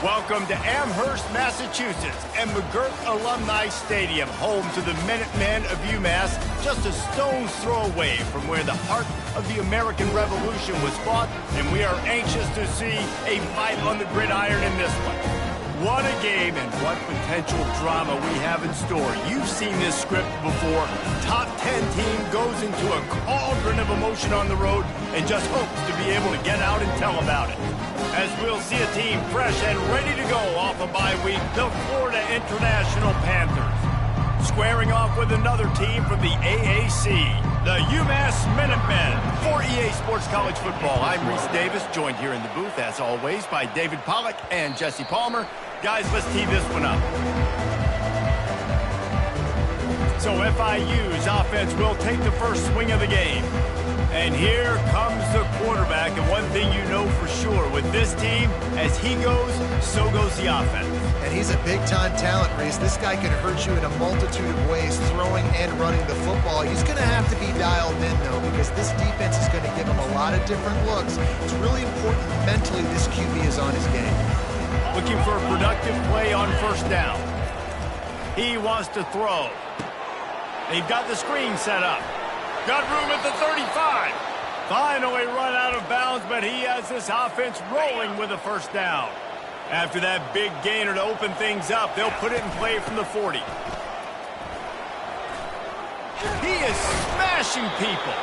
Welcome to Amherst, Massachusetts, and McGirt Alumni Stadium, home to the Minutemen of UMass, just a stone's throw away from where the heart of the American Revolution was fought, and we are anxious to see a fight on the gridiron in this one. What a game and what potential drama we have in store. You've seen this script before. Top 10 team goes into a cauldron of emotion on the road and just hopes to be able to get out and tell about it. As we'll see a team fresh and ready to go off a bye week, the Florida International Panthers. Squaring off with another team from the AAC, the UMass Minutemen. For EA Sports College Football, I'm Reese Davis, joined here in the booth, as always, by David Pollack and Jesse Palmer. Guys, let's tee this one up. So FIU's offense will take the first swing of the game. And here comes the quarterback, and one thing you know for sure, with this team, as he goes, so goes the offense. And he's a big-time talent, Reese. This guy can hurt you in a multitude of ways, throwing and running the football. He's going to have to be dialed in, though, because this defense is going to give him a lot of different looks. It's really important mentally this QB is on his game. Looking for a productive play on first down. He wants to throw. They've got the screen set up. Got room at the 35. Finally run out of bounds, but he has this offense rolling with a first down. After that big gainer to open things up, they'll put it in play from the 40. He is smashing people.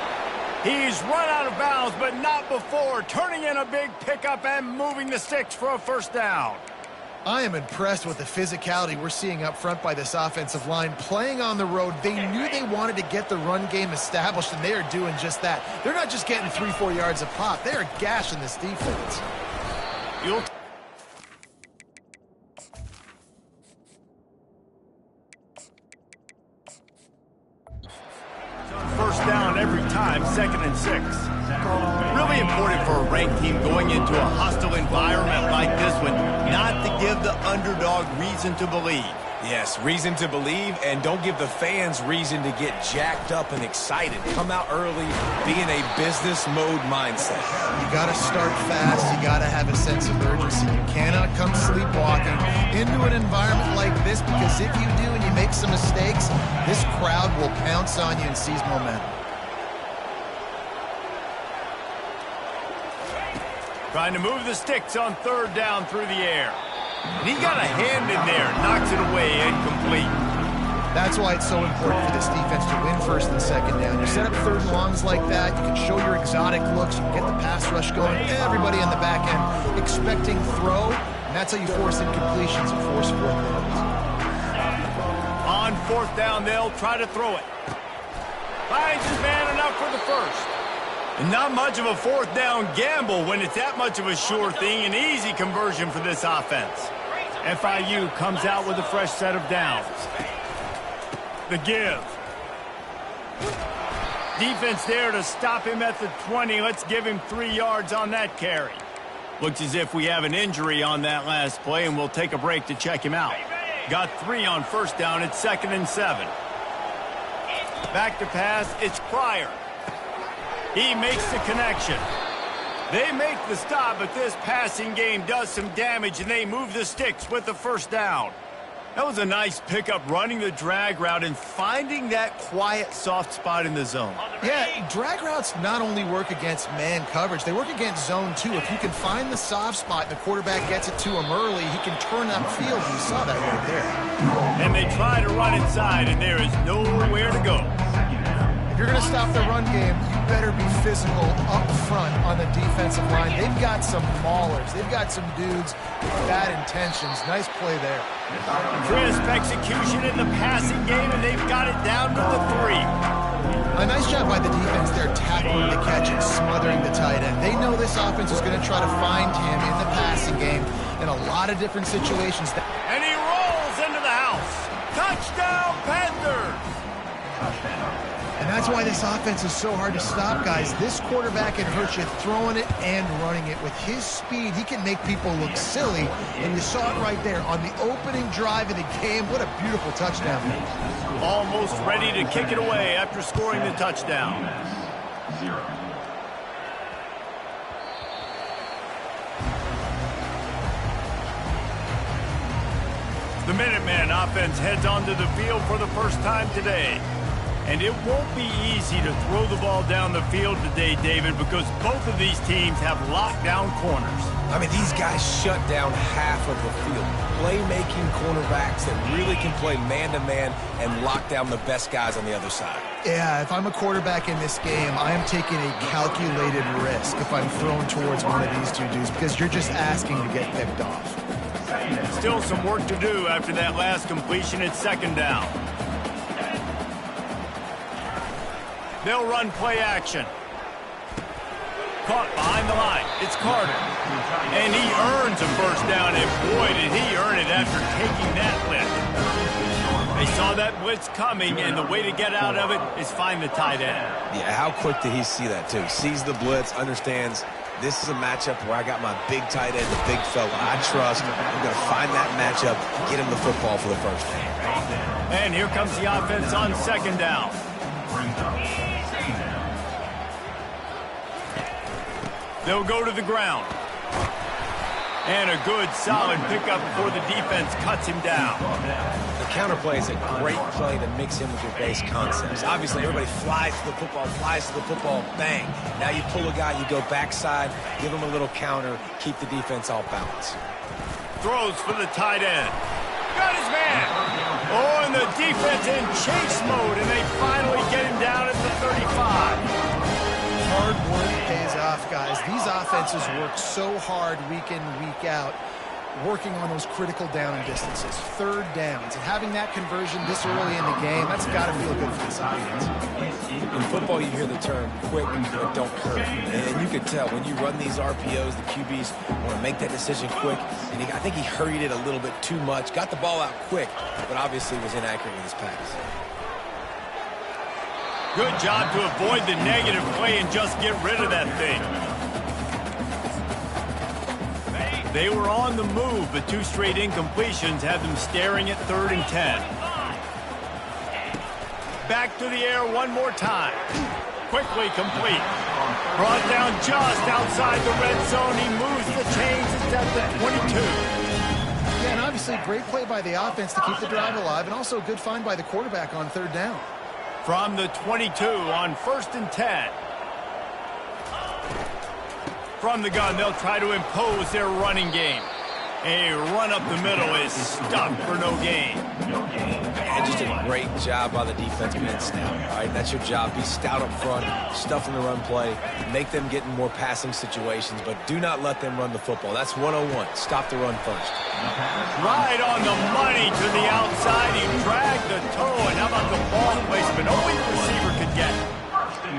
He's run out of bounds, but not before, turning in a big pickup and moving the sticks for a first down. I am impressed with the physicality we're seeing up front by this offensive line. Playing on the road, they knew they wanted to get the run game established, and they are doing just that. They're not just getting 3-4 yards a pop. They are gashing this defense. First down every time, 2nd and 6. Really important for a ranked team going into a hostile environment like this one, not to give the underdog reason to believe. Yes, reason to believe, and don't give the fans reason to get jacked up and excited. Come out early, be in a business mode mindset. You got to start fast. You got to have a sense of urgency. You cannot come sleepwalking into an environment like this, because if you do and you make some mistakes, this crowd will pounce on you and seize momentum. Trying to move the sticks on third down through the air. And he got a hand in there, knocks it away, incomplete. That's why it's so important for this defense to win first and second down. You set up third and longs like that, you can show your exotic looks, you can get the pass rush going, everybody on the back end expecting throw, and that's how you force incompletions and force fourth downs. On fourth down, they'll try to throw it. Finds his man enough for the first. And not much of a fourth down gamble when it's that much of a sure thing, an easy conversion for this offense. FIU comes out with a fresh set of downs. The give. Defense there to stop him at the 20. Let's give him 3 yards on that carry. Looks as if we have an injury on that last play, and we'll take a break to check him out. Got 3 on first down. It's 2nd and 7. Back to pass. It's Pryor. He makes the connection. They make the stop, but this passing game does some damage, and they move the sticks with the first down. That was a nice pickup, running the drag route and finding that quiet, soft spot in the zone. Yeah, drag routes not only work against man coverage, they work against zone too. If you can find the soft spot and the quarterback gets it to him early, he can turn upfield. You saw that right there. And they try to run inside, and there is nowhere to go. If you're going to stop the run game, you better be physical up front on the defensive line. They've got some maulers. They've got some dudes with bad intentions. Nice play there. Crisp execution in the passing game, and they've got it down to the 3. A nice job by the defense there, tackling the catch and smothering the tight end. They know this offense is going to try to find him in the passing game in a lot of different situations. And he rolls into the house. Touchdown, Panthers! And that's why this offense is so hard to stop, guys. This quarterback can hurt you throwing it and running it. With his speed, he can make people look silly. And you saw it right there on the opening drive of the game. What a beautiful touchdown. Almost ready to kick it away after scoring the touchdown. The Minuteman offense heads onto the field for the first time today. And it won't be easy to throw the ball down the field today, David, because both of these teams have lockdown corners. I mean, these guys shut down half of the field. Playmaking cornerbacks that really can play man-to-man and lock down the best guys on the other side. Yeah, if I'm a quarterback in this game, I am taking a calculated risk if I'm thrown towards one of these two dudes because you're just asking to get picked off. Still some work to do after that last completion at second down. They'll run play action. Caught behind the line. It's Carter. And he earns a first down, and boy, did he earn it after taking that lift. They saw that blitz coming, and the way to get out of it is find the tight end. Yeah, how quick did he see that, too? Sees the blitz, understands this is a matchup where I got my big tight end, the big fella I trust. I'm going to find that matchup, get him the football for the first down. And here comes the offense on second down. They'll go to the ground. And a good, solid pickup before the defense cuts him down. The counterplay is a great play to mix in with your base concepts. Obviously, everybody flies to the football, bang. Now you pull a guy, you go backside, give him a little counter, keep the defense off balance. Throws for the tight end. Got his man. Oh, and the defense in chase mode, and they finally get him down at the 35. Hard work pays off, guys. These offenses work so hard week in, week out, working on those critical down and distances, third downs, and having that conversion this early in the game, that's got to feel good for this offense. In football, you hear the term quick but don't hurt. And you can tell when you run these RPOs, the QBs want to make that decision quick. And I think he hurried it a little bit too much, got the ball out quick, but obviously was inaccurate with his pass. Good job to avoid the negative play and just get rid of that thing. They were on the move, but two straight incompletions had them staring at 3rd and 10. Back to the air one more time. Quickly complete. Brought down just outside the red zone. He moves the chains. It's at the 22. Yeah, and obviously great play by the offense to keep the drive alive, and also a good find by the quarterback on 3rd down. From the 22 on 1st and 10. From the gun, they'll try to impose their running game. A run up the middle is stuffed for no gain. And just a great job by the defense being stout. All right, that's your job. Be stout up front, stuff in the run play, make them get in more passing situations, but do not let them run the football. That's 101. Stop the run first. Right on the money to the outside. He dragged the toe, and how about the ball placement? Only the receiver could get it.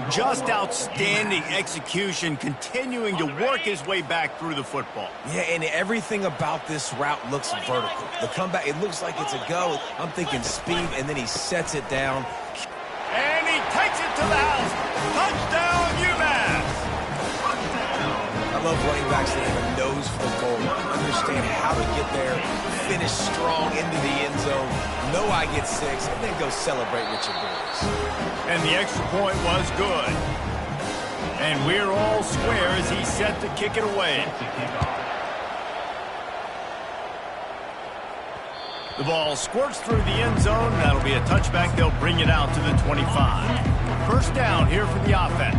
Just outstanding execution, continuing to work his way back through the football. Yeah, and everything about this route looks vertical. The comeback, it looks like it's a go. I'm thinking speed, and then he sets it down. And he takes it to the house. Touchdown, UMass! I love running backs that have a nose for the goal, understand how to get there, finish strong into the end zone, know I get 6, and then go celebrate with your boys. And the extra point was good. And we're all square as he's set to kick it away. The ball squirts through the end zone. That'll be a touchback. They'll bring it out to the 25. First down here for the offense.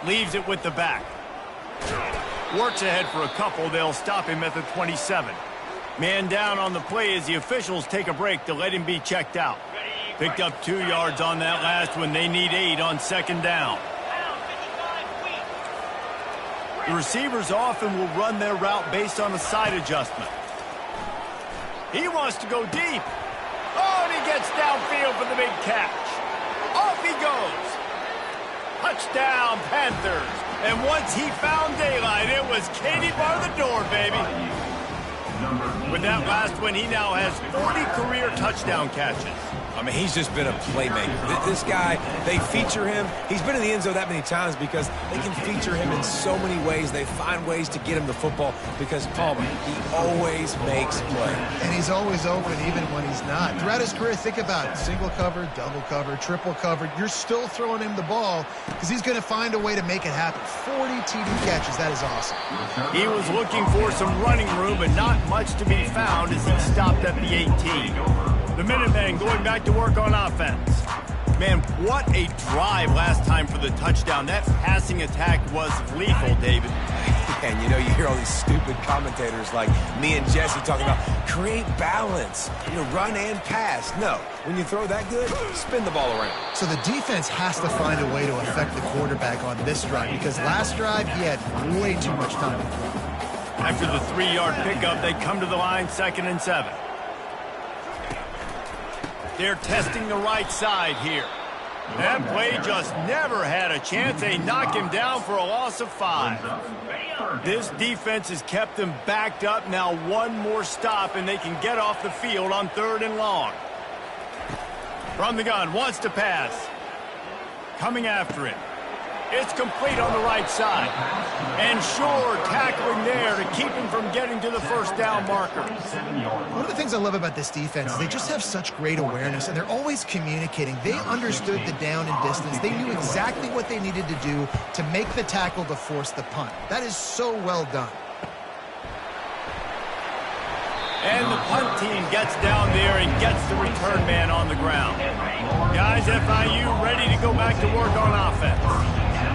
Leaves it with the back. Works ahead for a couple. They'll stop him at the 27. Man down on the play as the officials take a break to let him be checked out. Picked up 2 yards on that last one. They need 8 on second down. The receivers often will run their route based on a side adjustment. He wants to go deep. Oh, and he gets downfield for the big catch. Off he goes. Touchdown, Panthers. And once he found daylight, it was Katie bar the door, baby. With that last one, he now has 40 career touchdown catches. I mean, he's just been a playmaker. This guy, they feature him. He's been in the end zone that many times because they can feature him in so many ways. They find ways to get him the football because, Palmer, he always makes play. And he's always open even when he's not. Throughout his career, think about it. Single cover, double cover, triple cover. You're still throwing him the ball because he's going to find a way to make it happen. 40 TD catches. That is awesome. He was looking for some running room, but not much to be found as he stopped at the 18. The Minutemen going back to work on offense. Man, what a drive last time for the touchdown. That passing attack was lethal, David. And you know, you hear all these stupid commentators like me and Jesse talking about create balance, you know, run and pass. No, when you throw that good, spin the ball around. So the defense has to find a way to affect the quarterback on this drive because last drive he had way too much time to throw. After the 3-yard pickup, they come to the line, 2nd and 7. They're testing the right side here. That play just never had a chance. They knock him down for a loss of 5. This defense has kept them backed up. Now one more stop, and they can get off the field on 3rd and long. From the gun, wants to pass. Coming after it. It's complete on the right side. And sure, tackling there to keep him from getting to the first down marker. One of the things I love about this defense is they just have such great awareness, and they're always communicating. They understood the down and distance. They knew exactly what they needed to do to make the tackle to force the punt. That is so well done. And the punt team gets down there and gets the return man on the ground. Guys, FIU ready to go back to work on offense.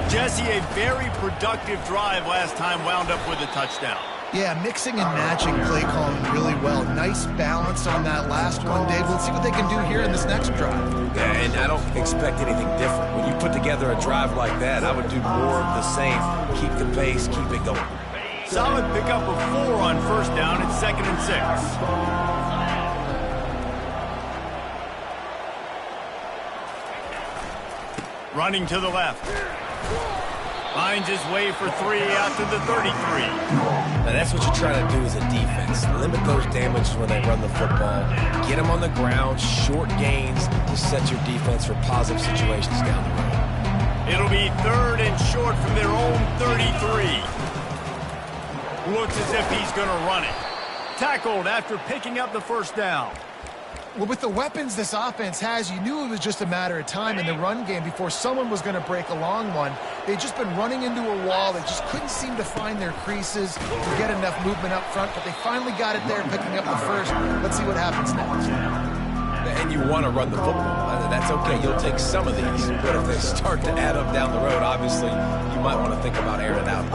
Jesse, a very productive drive last time, wound up with a touchdown. Yeah, mixing and matching play calling really well. Nice balance on that last one, Dave. Let's see what they can do here in this next drive. Yeah, and I don't expect anything different. When you put together a drive like that, I would do more of the same. Keep the pace, keep it going. Solid pickup of 4 on 1st down. It's 2nd and 6. Running to the left. Finds his way for 3 out to the 33. Now that's what you're trying to do as a defense. Limit those damages when they run the football. Get them on the ground, short gains to set your defense for positive situations down the road. It'll be 3rd and short from their own 33. Looks as if he's going to run it. Tackled after picking up the 1st down. Well, with the weapons this offense has, you knew it was just a matter of time in the run game before someone was going to break a long one. They'd just been running into a wall. They just couldn't seem to find their creases to get enough movement up front, but they finally got it there, picking up the 1st. Let's see what happens next. And you want to run the football. That's okay. You'll take some of these. But if they start to add up down the road, obviously, you might want to think about airing it out.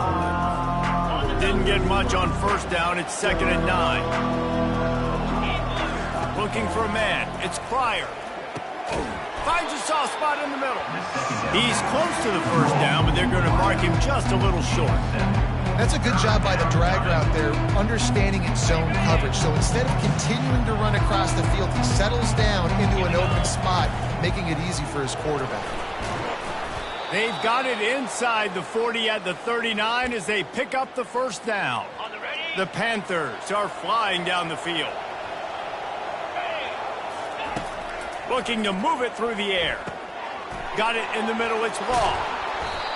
Didn't get much on 1st down. It's 2nd and 9. Looking for a man. It's Cryer. Finds a soft spot in the middle. He's close to the 1st down, but they're going to mark him just a little short. That's a good job by the drag route there, understanding its zone coverage. So instead of continuing to run across the field, he settles down into an open spot, making it easy for his quarterback. They've got it inside the 40 at the 39 as they pick up the 1st down. The Panthers are flying down the field. Looking to move it through the air. Got it in the middle, it's Law.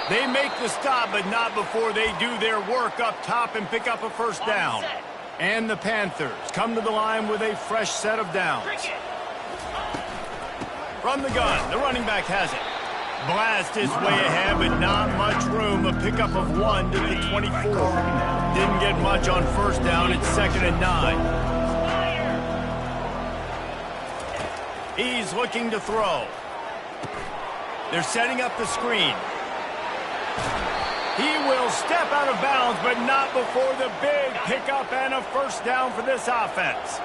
They make the stop, but not before they do their work up top and pick up a 1st down. And the Panthers come to the line with a fresh set of downs. From the gun, the running back has it. Blast his way ahead, but not much room. A pickup of 1 to the 24. Didn't get much on 1st down. It's 2nd and 9. He's looking to throw. They're setting up the screen. He will step out of bounds, but not before the big pickup and a 1st down for this offense.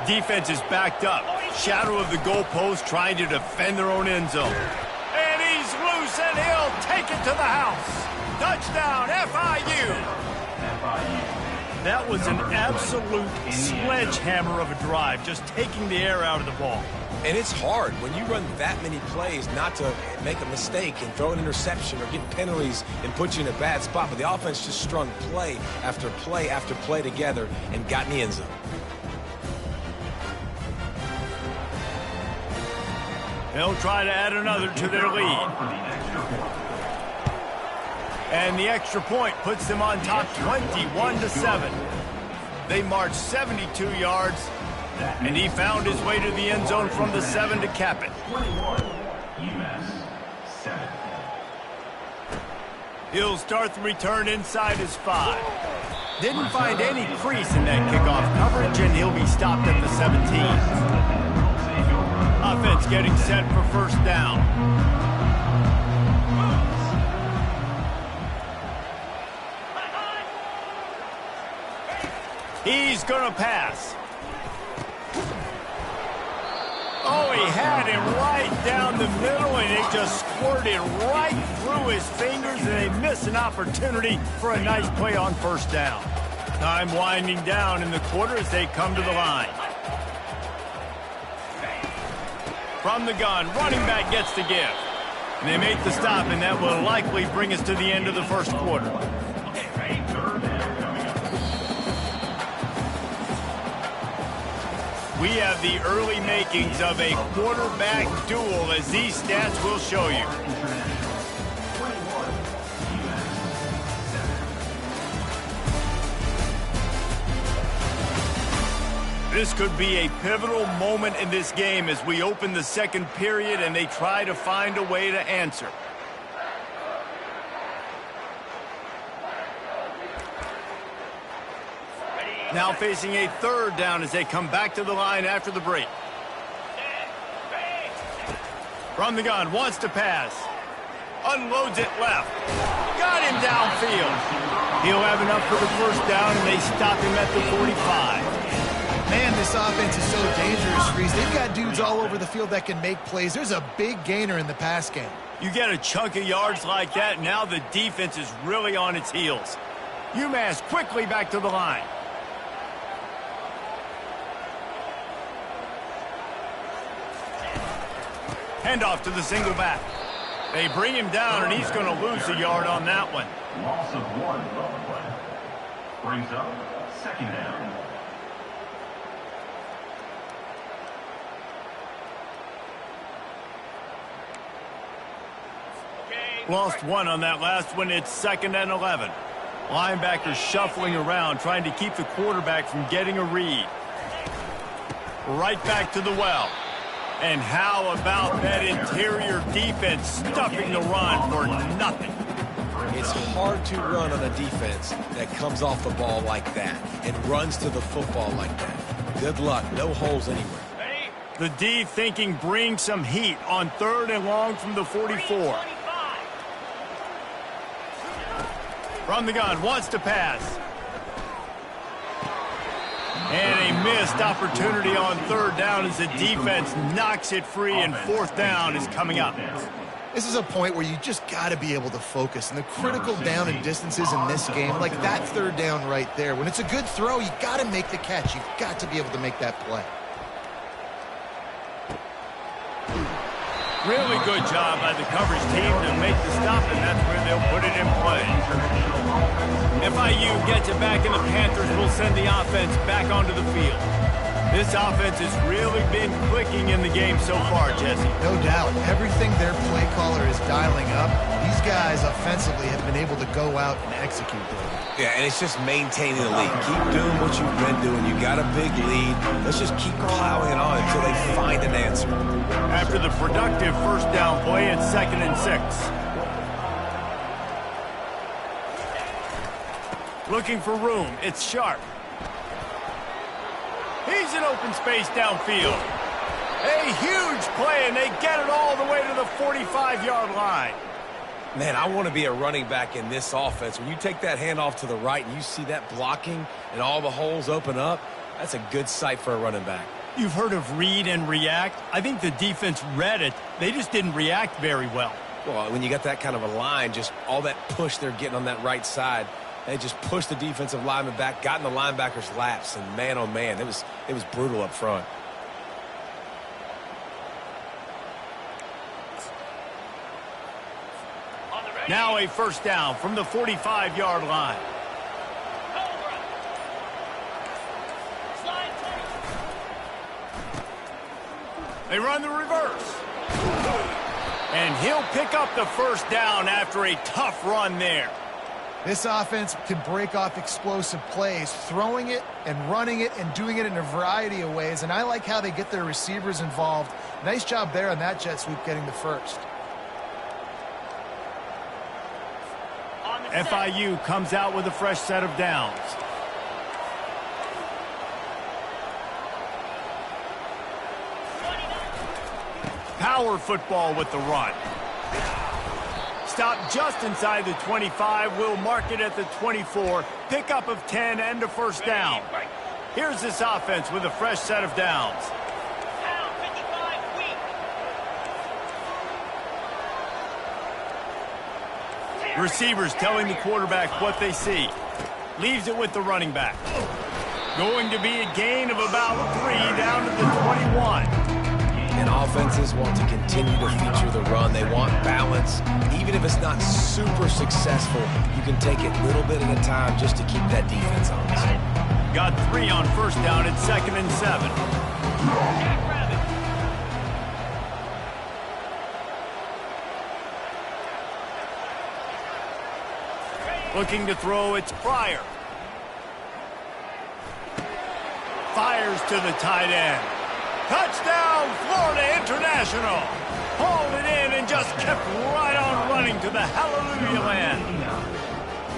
Defense is backed up. Shadow of the goalpost trying to defend their own end zone. And he's loose, and he'll take it to the house. Touchdown, FIU. That was an absolute sledgehammer of a drive, just taking the air out of the ball. And it's hard when you run that many plays not to make a mistake and throw an interception or get penalties and put you in a bad spot. But the offense just strung play after play after play together and got in the end zone. They'll try to add another to their lead. And the extra point puts them on top 21-7. They marched 72 yards, and he found his way to the end zone from the 7 to cap it. UMass 7. He'll start the return inside his 5. Didn't find any crease in that kickoff coverage, and he'll be stopped at the 17. Offense getting set for first down. He's going to pass. Oh, he had him right down the middle, and it just squirted right through his fingers, and they miss an opportunity for a nice play on first down. Time winding down in the quarter as they come to the line. From the gun, running back gets the give. And they make the stop, and that will likely bring us to the end of the first quarter. We have the early makings of a quarterback duel, as these stats will show you. This could be a pivotal moment in this game as we open the second period and they try to find a way to answer. Now facing a third down as they come back to the line after the break. From the gun, wants to pass. Unloads it left. Got him downfield. He'll have enough for the first down, and they stop him at the 45. Man, this offense is so dangerous, Reese. They've got dudes all over the field that can make plays. There's a big gainer in the pass game. You get a chunk of yards like that, now the defense is really on its heels. UMass quickly back to the line. Handoff to the single back. They bring him down, and he's going to lose a yard on that one. Loss of 1 on the play. Brings up second down. Lost 1 on that last one. It's 2nd and 11. Linebackers shuffling around, trying to keep the quarterback from getting a read. Right back to the well. And how about that interior defense stuffing the run for nothing? It's hard to run on a defense that comes off the ball like that and runs to the football like that. Good luck. No holes anywhere. The D thinking bring some heat on 3rd and long from the 44. From the gun, wants to pass. And a missed opportunity on 3rd down as the defense knocks it free, and 4th down is coming up. This is a point where you just got to be able to focus. And the critical down and distances in this game, like that 3rd down right there, when it's a good throw, you got to make the catch. You've got to be able to make that play. Really good job by the coverage team to make the stop, and that's where they'll put it in play. FIU gets it back, and the Panthers will send the offense back onto the field. This offense has really been clicking in the game so far, Jesse. No doubt. Everything their play caller is dialing up, these guys offensively have been able to go out and execute there. Yeah, and it's just maintaining the lead. Keep doing what you've been doing. You got a big lead. Let's just keep plowing it on until they find an answer. After the productive first down play, it's 2nd and 6. Looking for room. It's Sharp. He's in open space downfield. A huge play, and they get it all the way to the 45-yard line. Man, I want to be a running back in this offense. When you take that handoff to the right and you see that blocking and all the holes open up, that's a good sight for a running back. You've heard of read and react. I think the defense read it. They just didn't react very well. Well, when you got that kind of a line, just all that push they're getting on that right side, they just pushed the defensive lineman back, got in the linebacker's laps, and man, oh man, it was brutal up front. Now a first down from the 45-yard line. They run the reverse. And he'll pick up the first down after a tough run there. This offense can break off explosive plays, throwing it and running it and doing it in a variety of ways. And I like how they get their receivers involved. Nice job there on that jet sweep getting the first. FIU comes out with a fresh set of downs. Power football with the run. Stop just inside the 25. Will mark it at the 24. Pickup of 10 and a first down. Here's this offense with a fresh set of downs. Receivers telling the quarterback what they see. Leaves it with the running back. Going to be a gain of about 3 down to the 21. And offenses want to continue to feature the run. They want balance. Even if it's not super successful, you can take it little bit at a time just to keep that defense honest. Got 3 on first down at 2nd and 7. Looking to throw, it's Pryor. Fires to the tight end. Touchdown, Florida International. Hauled it in and just kept right on running to the hallelujah land.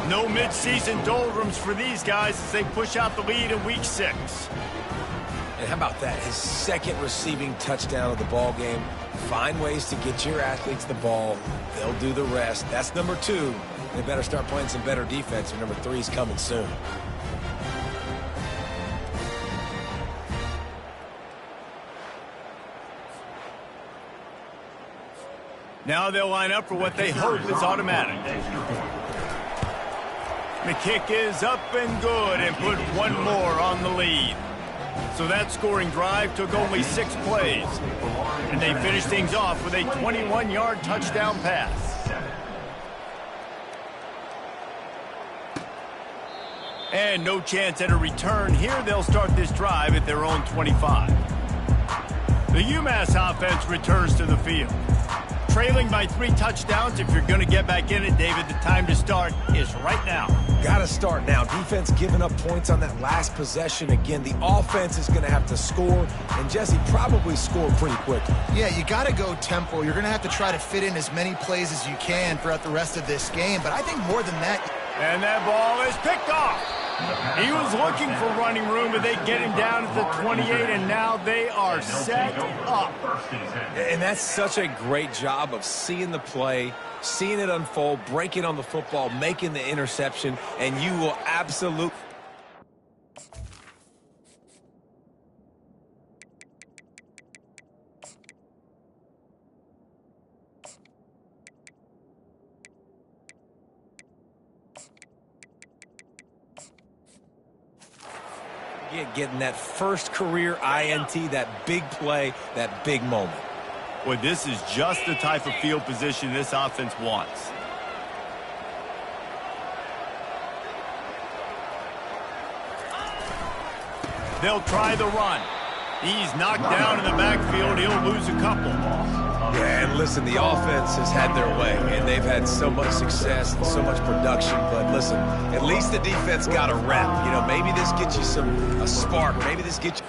No midseason doldrums for these guys as they push out the lead in week 6. And how about that? His second receiving touchdown of the ball game. Find ways to get your athletes the ball. They'll do the rest. That's number 2. They better start playing some better defense. Number 3 is coming soon. Now they'll line up for what they hope is automatic. The kick is up and good and put one more on the lead. So that scoring drive took only 6 plays. And they finished things off with a 21-yard touchdown pass. And no chance at a return. Here they'll start this drive at their own 25. The UMass offense returns to the field. Trailing by 3 touchdowns. If you're going to get back in it, David, the time to start is right now. Got to start now. Defense giving up points on that last possession. Again, the offense is going to have to score, and Jesse probably scored pretty quickly. Yeah, you got to go tempo. You're going to have to try to fit in as many plays as you can throughout the rest of this game, but I think more than that. And that ball is picked off. He was looking for running room, but they get him down at the 28, and now they are set up. And that's such a great job of seeing the play, seeing it unfold, breaking on the football, making the interception, and you will absolutely... getting that first career INT, that big play, that big moment. Well, this is just the type of field position this offense wants. They'll try the run. He's knocked down in the backfield. He'll lose a couple. Yeah, and listen, the offense has had their way, and they've had so much success and so much production. But listen, at least the defense got a rep. You know, maybe this gets you a spark. Maybe this gets you...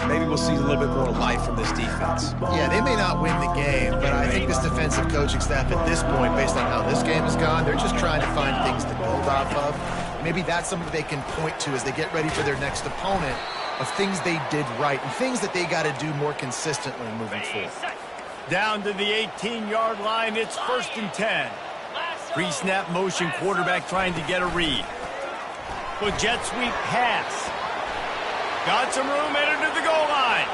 Maybe we'll see a little bit more life from this defense. Yeah, they may not win the game, but I think this defensive coaching staff at this point, based on how this game has gone, they're just trying to find things to build off of. Maybe that's something they can point to as they get ready for their next opponent, of things they did right and things that they got to do more consistently moving forward. Down to the 18-yard line, it's 1st and 10. Pre-snap motion, quarterback trying to get a read. With jet sweep pass. Got some room headed to the goal line.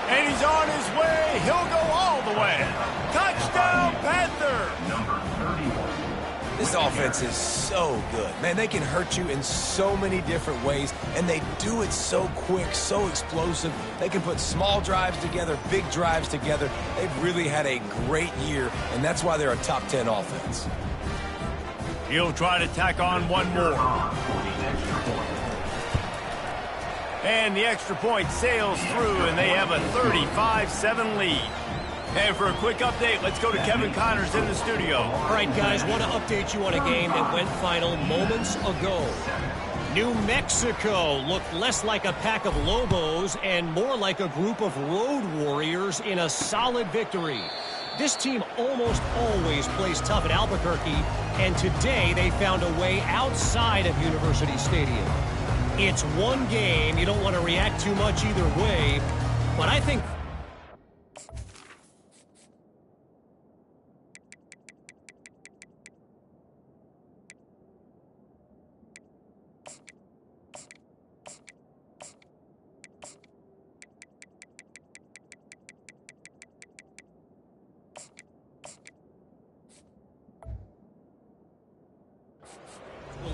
And he's on his way. He'll go all the way. Touchdown, Panther. Number 31. This offense is so good. Man, they can hurt you in so many different ways, and they do it so quick, so explosive. They can put small drives together, big drives together. They've really had a great year, and that's why they're a top 10 offense. He'll try to tack on one more. And the extra point sails through, and they have a 35-7 lead. And for a quick update, let's go to Kevin Connors in the studio. All right, guys, want to update you on a game that went final moments ago. New Mexico looked less like a pack of Lobos and more like a group of road warriors in a solid victory. This team almost always plays tough at Albuquerque, and today they found a way outside of University Stadium. It's one game. You don't want to react too much either way, but I think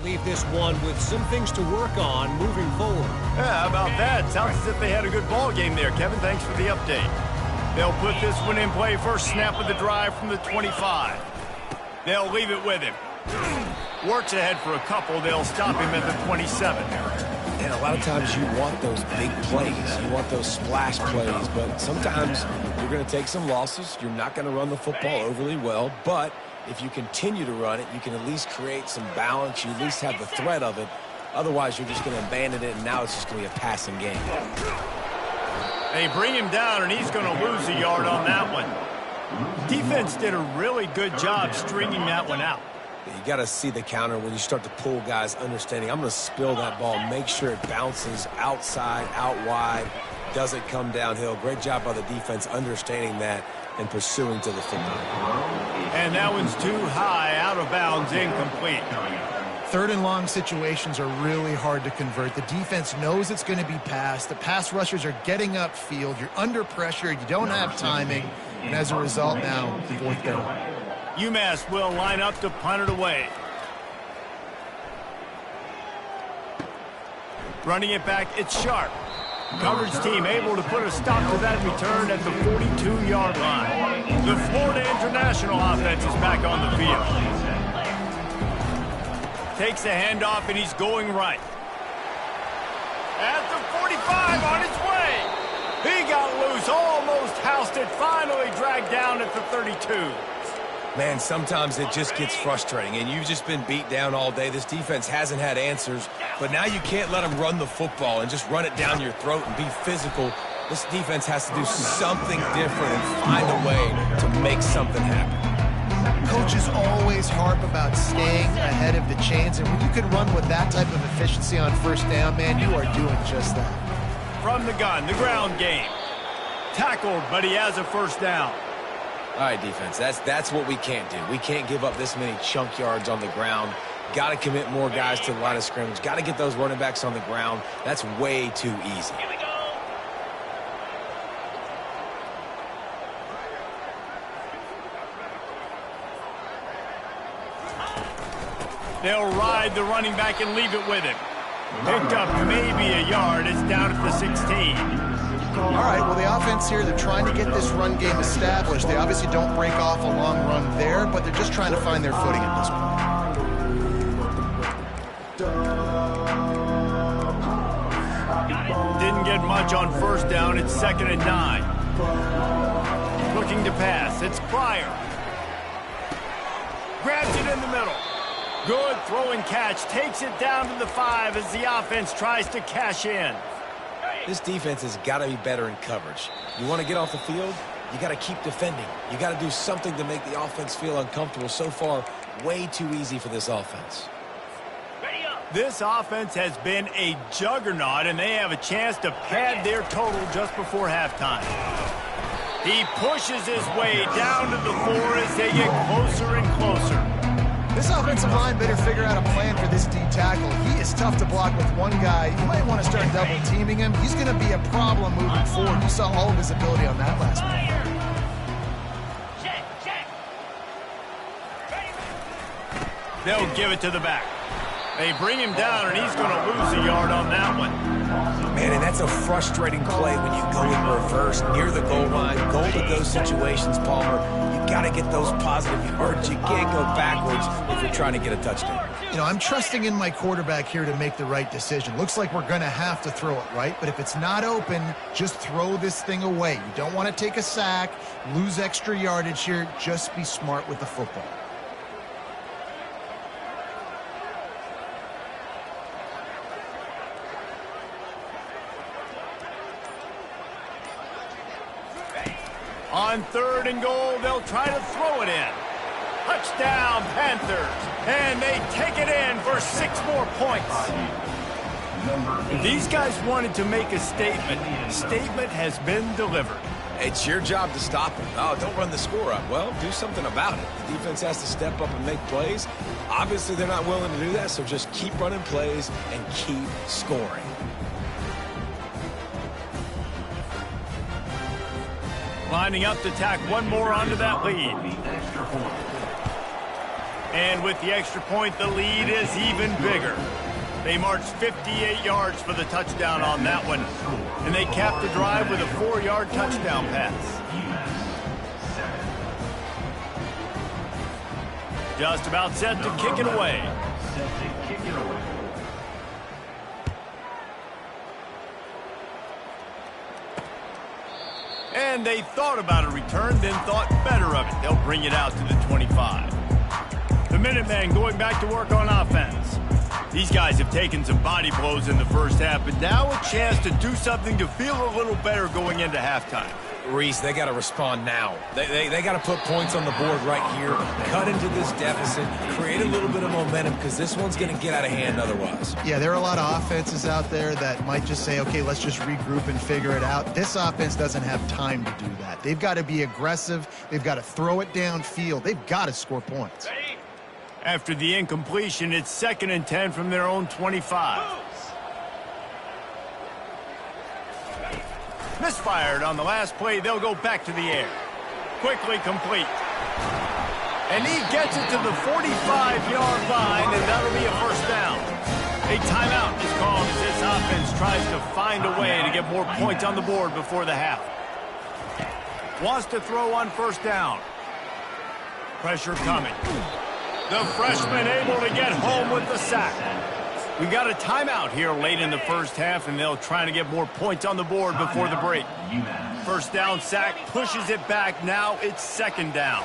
leave this one with some things to work on moving forward. Yeah, how about that? Sounds as if they had a good ball game there, Kevin. Thanks for the update. They'll put this one in play. First snap of the drive from the 25. They'll leave it with him. Works ahead for a couple. They'll stop him at the 27. And a lot of times you want those big plays. You want those splash plays. But sometimes you're going to take some losses. You're not going to run the football overly well. But if you continue to run it, you can at least create some balance. You at least have the threat of it. Otherwise, you're just going to abandon it, and now it's just going to be a passing game. They bring him down, and he's going to lose a yard on that one. Defense did a really good job stringing that one out. You got to see the counter when you start to pull guys, understanding I'm going to spill that ball, make sure it bounces outside, out wide, doesn't come downhill. Great job by the defense understanding that and pursuing to the football. And that one's too high, out of bounds, incomplete. Third and long situations are really hard to convert. The defense knows it's going to be passed. The pass rushers are getting upfield. You're under pressure. You don't have timing. And as a result now, fourth down. UMass will line up to punt it away. Running it back, it's Sharp. Coverage team able to put a stop to that return at the 42-yard line. The Florida International offense is back on the field. Takes the handoff, and he's going right. At the 45, on its way. He got loose, almost housed it, finally dragged down at the 32. Man, sometimes it just gets frustrating, and you've just been beat down all day. This defense hasn't had answers, but now you can't let them run the football and just run it down your throat and be physical. This defense has to do something different and find a way to make something happen. Coaches always harp about staying ahead of the chains, and when you can run with that type of efficiency on first down, man, you are doing just that. From the gun, the ground game. Tackled, but he has a first down. All right, defense, that's what we can't do. We can't give up this many chunk yards on the ground. Got to commit more guys to the line of scrimmage. Got to get those running backs on the ground. That's way too easy. Here we go. They'll ride the running back and leave it with him. Picked up maybe a yard. It's down at the 16. All right, well, the offense here, they're trying to get this run game established. They obviously don't break off a long run there, but they're just trying to find their footing at this point. Didn't get much on first down. It's 2nd and 9. Looking to pass. It's Pryor. Grabs it in the middle. Good throwing catch. Takes it down to the 5 as the offense tries to cash in. This defense has got to be better in coverage. You want to get off the field, you got to keep defending. You got to do something to make the offense feel uncomfortable. So far, way too easy for this offense. This offense has been a juggernaut, and they have a chance to pad their total just before halftime. He pushes his way down to the 4 as they get closer and closer. This offensive line better figure out a plan for this D tackle. He is tough to block with one guy. You might want to start double teaming him. He's going to be a problem moving forward. You saw all of his ability on that last play. They'll give it to the back. They bring him down, and he's going to lose a yard on that one. Man, and that's a frustrating play when you go in reverse near the goal line. Goal-to-go situations, Palmer. You got to get those positive yards. You can't go backwards if you're trying to get a touchdown. You know, I'm trusting in my quarterback here to make the right decision. Looks like we're going to have to throw it, right? But if it's not open, just throw this thing away. You don't want to take a sack, lose extra yardage here. Just be smart with the football. On 3rd and goal, they'll try to throw it in. Touchdown, Panthers. And they take it in for 6 more points. These guys wanted to make a statement. The statement has been delivered. It's your job to stop them. Oh, don't run the score up. Well, do something about it. The defense has to step up and make plays. Obviously, they're not willing to do that, so just keep running plays and keep scoring. Lining up to tack one more onto that lead. And with the extra point, the lead is even bigger. They marched 58 yards for the touchdown on that one. And they capped the drive with a 4-yard touchdown pass. Just about set to kick it away. And they thought about a return, then thought better of it. They'll bring it out to the 25. The Minutemen going back to work on offense. These guys have taken some body blows in the first half, but now a chance to do something to feel a little better going into halftime. Reese, they got to respond now. They got to put points on the board right here, cut into this deficit, create a little bit of momentum, because this one's going to get out of hand otherwise. Yeah, there are a lot of offenses out there that might just say, okay, let's just regroup and figure it out. This offense doesn't have time to do that. They've got to be aggressive. They've got to throw it downfield. They've got to score points. After the incompletion, it's 2nd and 10 from their own 25. Misfired on the last play. They'll go back to the air. Quickly complete. And he gets it to the 45-yard line, and that'll be a first down. A timeout is called as this offense tries to find a way to get more points on the board before the half. Wants to throw on first down. Pressure coming. The freshman able to get home with the sack. We got a timeout here late in the first half, and they'll try to get more points on the board before the break. First down sack pushes it back. Now it's 2nd down.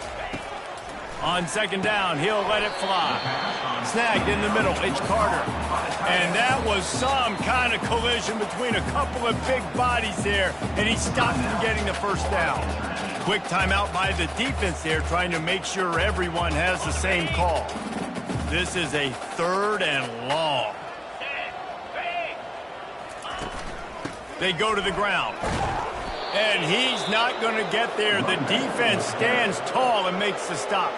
On 2nd down, he'll let it fly. Snagged in the middle. It's Carter. And that was some kind of collision between a couple of big bodies there, and he stopped from getting the first down. Quick timeout by the defense there, trying to make sure everyone has the same call. This is a 3rd and long. They go to the ground. And he's not going to get there. The defense stands tall and makes the stop.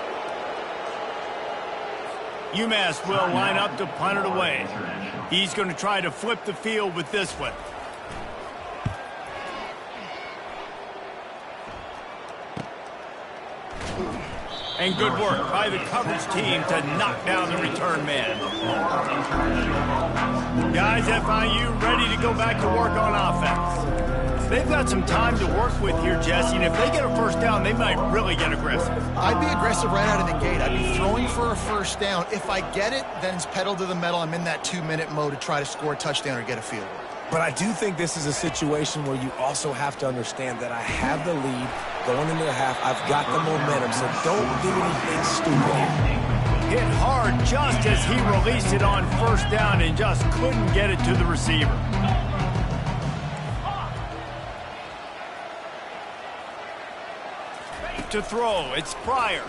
UMass will line up to punt it away. He's going to try to flip the field with this one. And good work by the coverage team to knock down the return man. Guys, FIU ready to go back to work on offense. They've got some time to work with here, Jesse, and if they get a first down, they might really get aggressive. I'd be aggressive right out of the gate. I'd be throwing for a first down. If I get it, then it's pedal to the metal. I'm in that 2-minute mode to try to score a touchdown or get a field goal. But I do think this is a situation where you also have to understand that I have the lead going into the half. I've got the momentum, so don't do anything stupid here. Hit hard just as he released it on first down and just couldn't get it to the receiver. To throw, it's Pryor.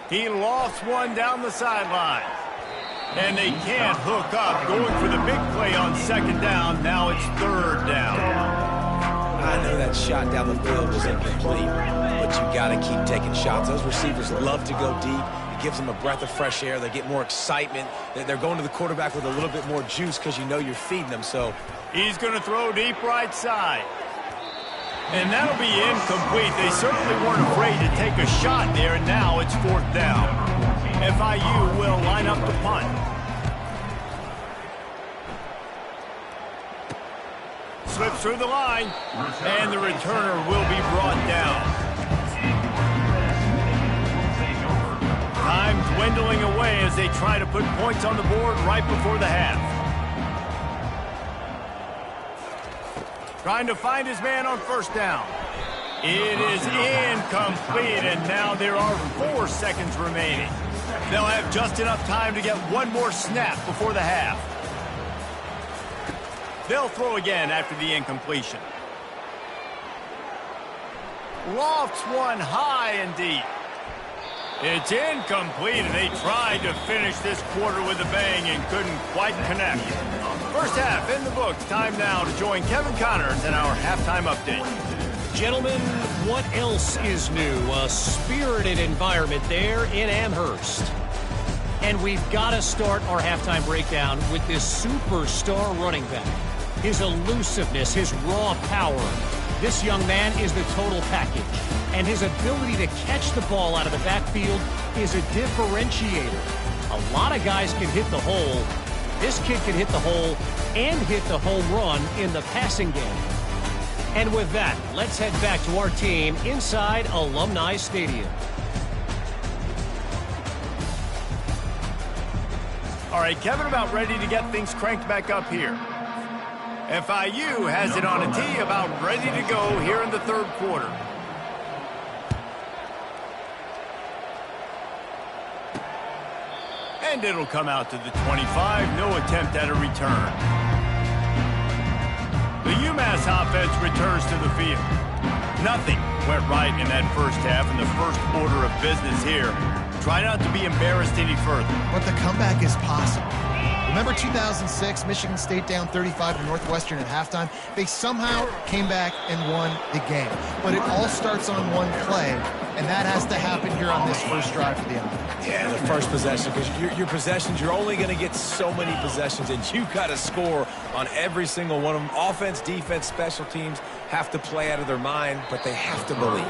He lost one down the sideline. And they can't hook up. Going for the big play on 2nd down. Now it's 3rd down. I know that shot down the field was incomplete, but you got to keep taking shots. Those receivers love to go deep. It gives them a breath of fresh air. They get more excitement. They're going to the quarterback with a little bit more juice because you know you're feeding them. So he's going to throw deep right side. And that'll be incomplete. They certainly weren't afraid to take a shot there, and now it's 4th down. FIU will line up to punt. Slips through the line, and the returner will be brought down. Time dwindling away as they try to put points on the board right before the half. Trying to find his man on 1st down. It is incomplete, and now there are 4 seconds remaining. They'll have just enough time to get one more snap before the half. They'll throw again after the incompletion. Lofts one high and deep. It's incomplete, and they tried to finish this quarter with a bang and couldn't quite connect. First half in the books. Time now to join Kevin Connors in our halftime update. Gentlemen, what else is new? A spirited environment there in Amherst. And we've got to start our halftime breakdown with this superstar running back. His elusiveness, his raw power. This young man is the total package. And his ability to catch the ball out of the backfield is a differentiator. A lot of guys can hit the hole. This kid can hit the hole and hit the home run in the passing game. And with that, let's head back to our team inside Alumni Stadium. All right, Kevin, about ready to get things cranked back up here. FIU has it on a tee, about ready to go here in the 3rd quarter. And it'll come out to the 25. No attempt at a return. The UMass offense returns to the field. Nothing went right in that first half in the first order of business here. Try not to be embarrassed any further. But the comeback is possible. Remember 2006, Michigan State down 35 to Northwestern at halftime? They somehow came back and won the game. But it all starts on one play, and that has to happen here on this first drive for the offense. yeah, the first possession, because your possessions, you're only going to get so many possessions, and you got to score on every single one of them. Offense, defense, special teams have to play out of their mind, but they have to believe.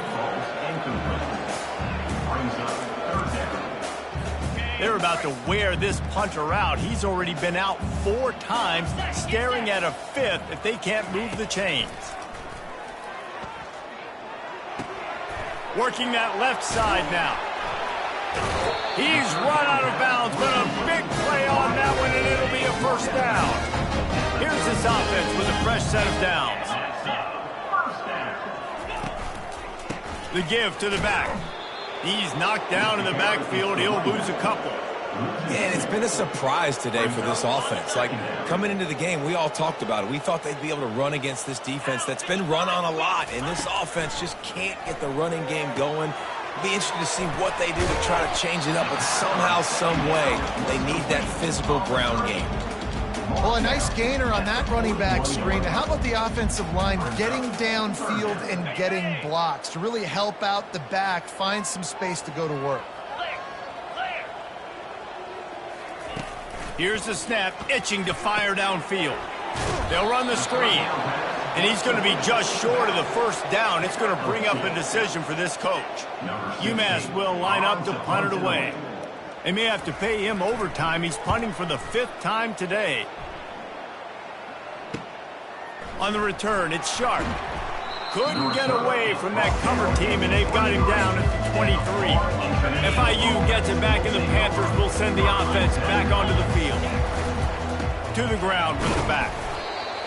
They're about to wear this punter out. He's already been out 4 times, staring at a 5th if they can't move the chains. Working that left side now. He's run out of bounds, but a big play on that one, and it'll be a 1st down. Here's this offense with a fresh set of downs. The give to the back. He's knocked down in the backfield. He'll lose a couple. And it's been a surprise today for this offense. Like, coming into the game, we all talked about it. We thought they'd be able to run against this defense that's been run on a lot, and this offense just can't get the running game going. It'll be interesting to see what they do to try to change it up, but somehow, some way, they need that physical ground game. Well, a nice gainer on that running back screen. How about the offensive line getting downfield and getting blocks to really help out the back, find some space to go to work? Here's the snap, itching to fire downfield. They'll run the screen, and he's going to be just short of the 1st down. It's going to bring up a decision for this coach. UMass will line up to punt it away. They may have to pay him overtime. He's punting for the 5th time today. On the return, it's Sharp. Couldn't get away from that cover team, and they've got him down at the 23. FIU gets it back, and the Panthers will send the offense back onto the field. To the ground with the back.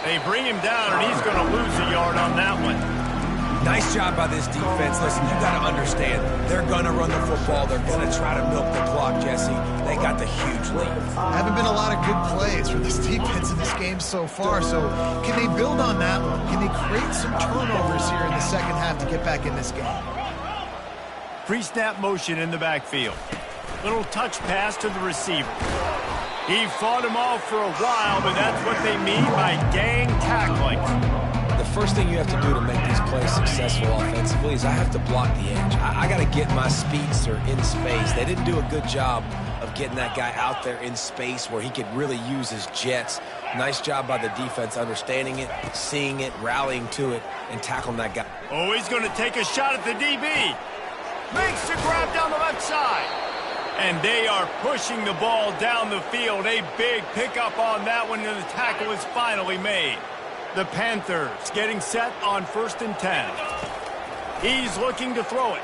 They bring him down, and he's going to lose a yard on that one. Nice job by this defense. Listen, you got to understand, they're going to run the football. They're going to try to milk the clock, Jesse. They got the huge lead. Haven't been a lot of good plays for this defense in this game so far, so can they build on that one? Can they create some turnovers here in the second half to get back in this game? Pre-snap motion in the backfield. Little touch pass to the receiver. He fought him off for a while, but that's what they mean by gang tackling. the first thing you have to do to make these plays successful offensively is I have to block the edge. I got to get my speedster in space. They didn't do a good job of getting that guy out there in space where he could really use his jets. Nice job by the defense understanding it, seeing it, rallying to it, and tackling that guy. Oh, he's going to take a shot at the DB. Makes the grab down the left side. And they are pushing the ball down the field. A big pickup on that one, and the tackle is finally made. The Panthers getting set on 1st and 10. He's looking to throw it.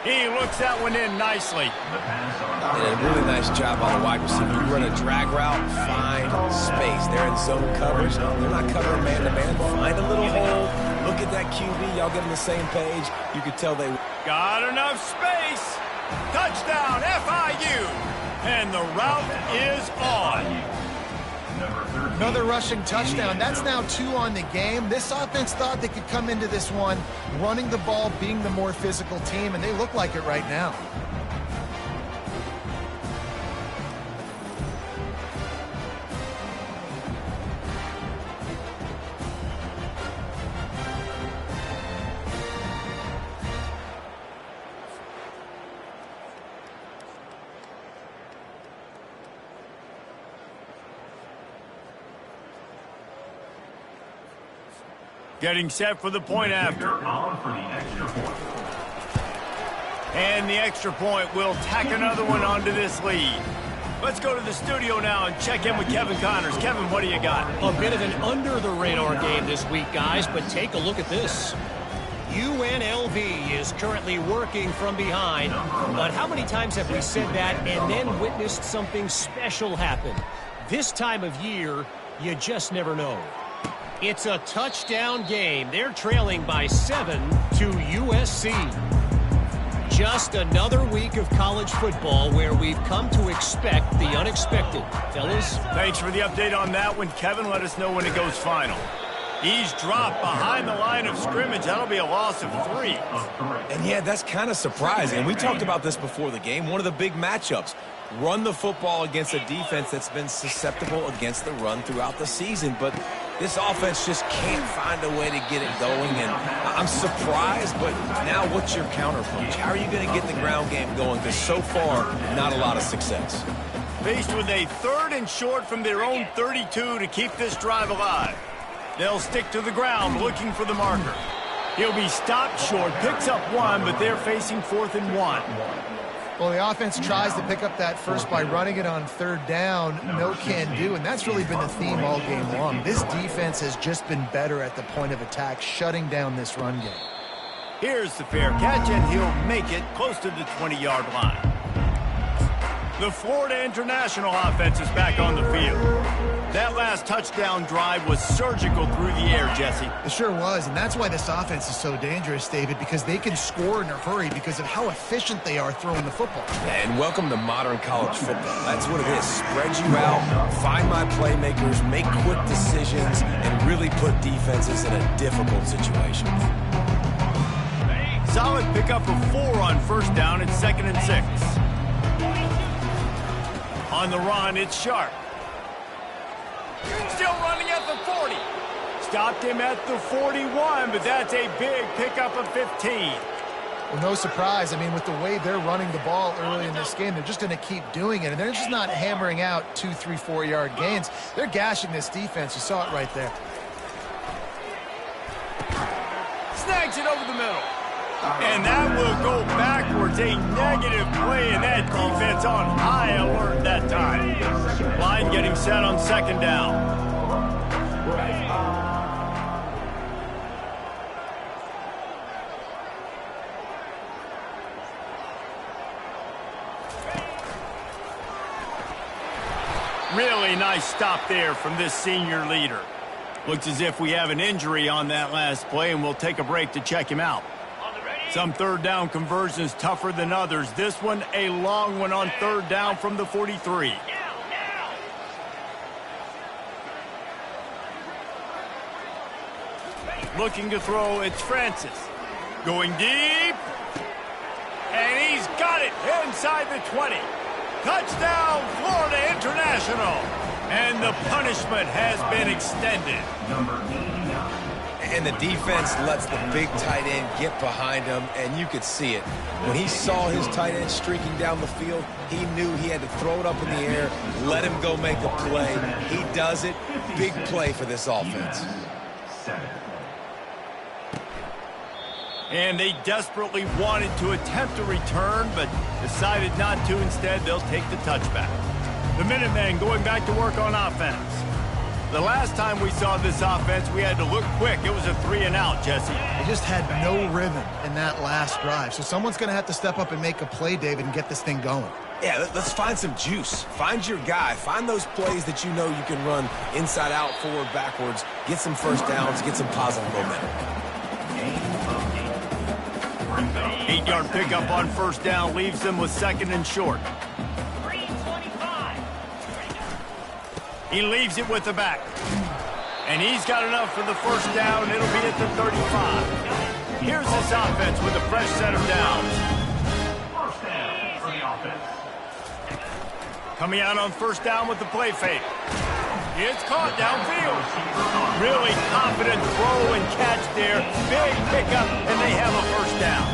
He looks that one in nicely. And a really nice job on the wide receiver. You run a drag route, find space. They're in zone coverage. They're not covering man-to-man. Find a little hole. Look at that QB. Y'all get on the same page. You could tell they... Got enough space. Touchdown, FIU. And the route is on. Another rushing touchdown. That's now 2 on the game. This offense thought they could come into this one running the ball, being the more physical team, and they look like it right now. Getting set for the point after. And the extra point will tack another one onto this lead. Let's go to the studio now and check in with Kevin Connors. Kevin, what do you got? A bit of an under-the-radar game this week, guys, but take a look at this. UNLV is currently working from behind, but how many times have we said that and then witnessed something special happen? This time of year, you just never know. It's a touchdown game. They're trailing by 7 to USC. Just another week of college football where we've come to expect the unexpected. Fellas? Thanks for the update on that one, Kevin. Let us know when it goes final. He's dropped behind the line of scrimmage. That'll be a loss of 3. And yeah, that's kind of surprising. We talked about this before the game. One of the big matchups. Run the football against a defense that's been susceptible against the run throughout the season. But this offense just can't find a way to get it going. And I'm surprised, but now what's your counterpunch? How are you going to get the ground game going? Because so far, not a lot of success. Faced with a 3rd and short from their own 32 to keep this drive alive. They'll stick to the ground looking for the marker. He'll be stopped short, picks up 1, but they're facing 4th and 1. Well, the offense tries to pick up that first by running it on 3rd down. No can do, and that's really been the theme all game long. This defense has just been better at the point of attack, shutting down this run game. Here's the fair catch, and he'll make it close to the 20-yard line. The Florida International offense is back on the field. That last touchdown drive was surgical through the air, Jesse. It sure was, and that's why this offense is so dangerous, David, because they can score in a hurry because of how efficient they are throwing the football. And welcome to modern college football. That's what it is. Spread you out, find my playmakers, make quick decisions, and really put defenses in a difficult situation. Solid pickup of 4 on 1st down and 2nd and 6. On the run, it's Sharp. Still running at the 40. Stopped him at the 41, but that's a big pickup of 15. Well, no surprise. I mean, with the way they're running the ball early in this game, they're just going to keep doing it. And they're just not hammering out 2, 3, 4-yard gains. They're gashing this defense. You saw it right there. Snags it over the middle. And that will go backwards. A negative play, and that defense on high alert that time. Line getting set on 2nd down. Really nice stop there from this senior leader. Looks as if we have an injury on that last play, and we'll take a break to check him out. Some 3rd down conversions tougher than others. This one, a long one on 3rd down from the 43. Looking to throw, it's Francis. Going deep. And he's got it inside the 20. Touchdown, Florida International. And the punishment has been extended. Number 89. And the defense lets the big tight end get behind him, and you could see it. When he saw his tight end streaking down the field, he knew he had to throw it up in the air, let him go make a play. He does it. Big play for this offense. And they desperately wanted to attempt a return, but decided not to. Instead, they'll take the touchback. The Minutemen going back to work on offense. The last time we saw this offense, we had to look quick. It was a 3-and-out, Jesse. They just had no rhythm in that last drive. So someone's going to have to step up and make a play, David, and get this thing going. Yeah, let's find some juice. Find your guy. Find those plays that you know you can run inside out, forward, backwards. Get some first downs. Get some positive momentum. 8-yard pickup on first down leaves them with 2nd and short. He leaves it with the back. And he's got enough for the first down. It'll be at the 35. Here's this offense with a fresh set of downs. First down for the offense. Coming out on first down with the play fake. It's caught downfield. Really confident throw and catch there. Big pickup, and they have a first down.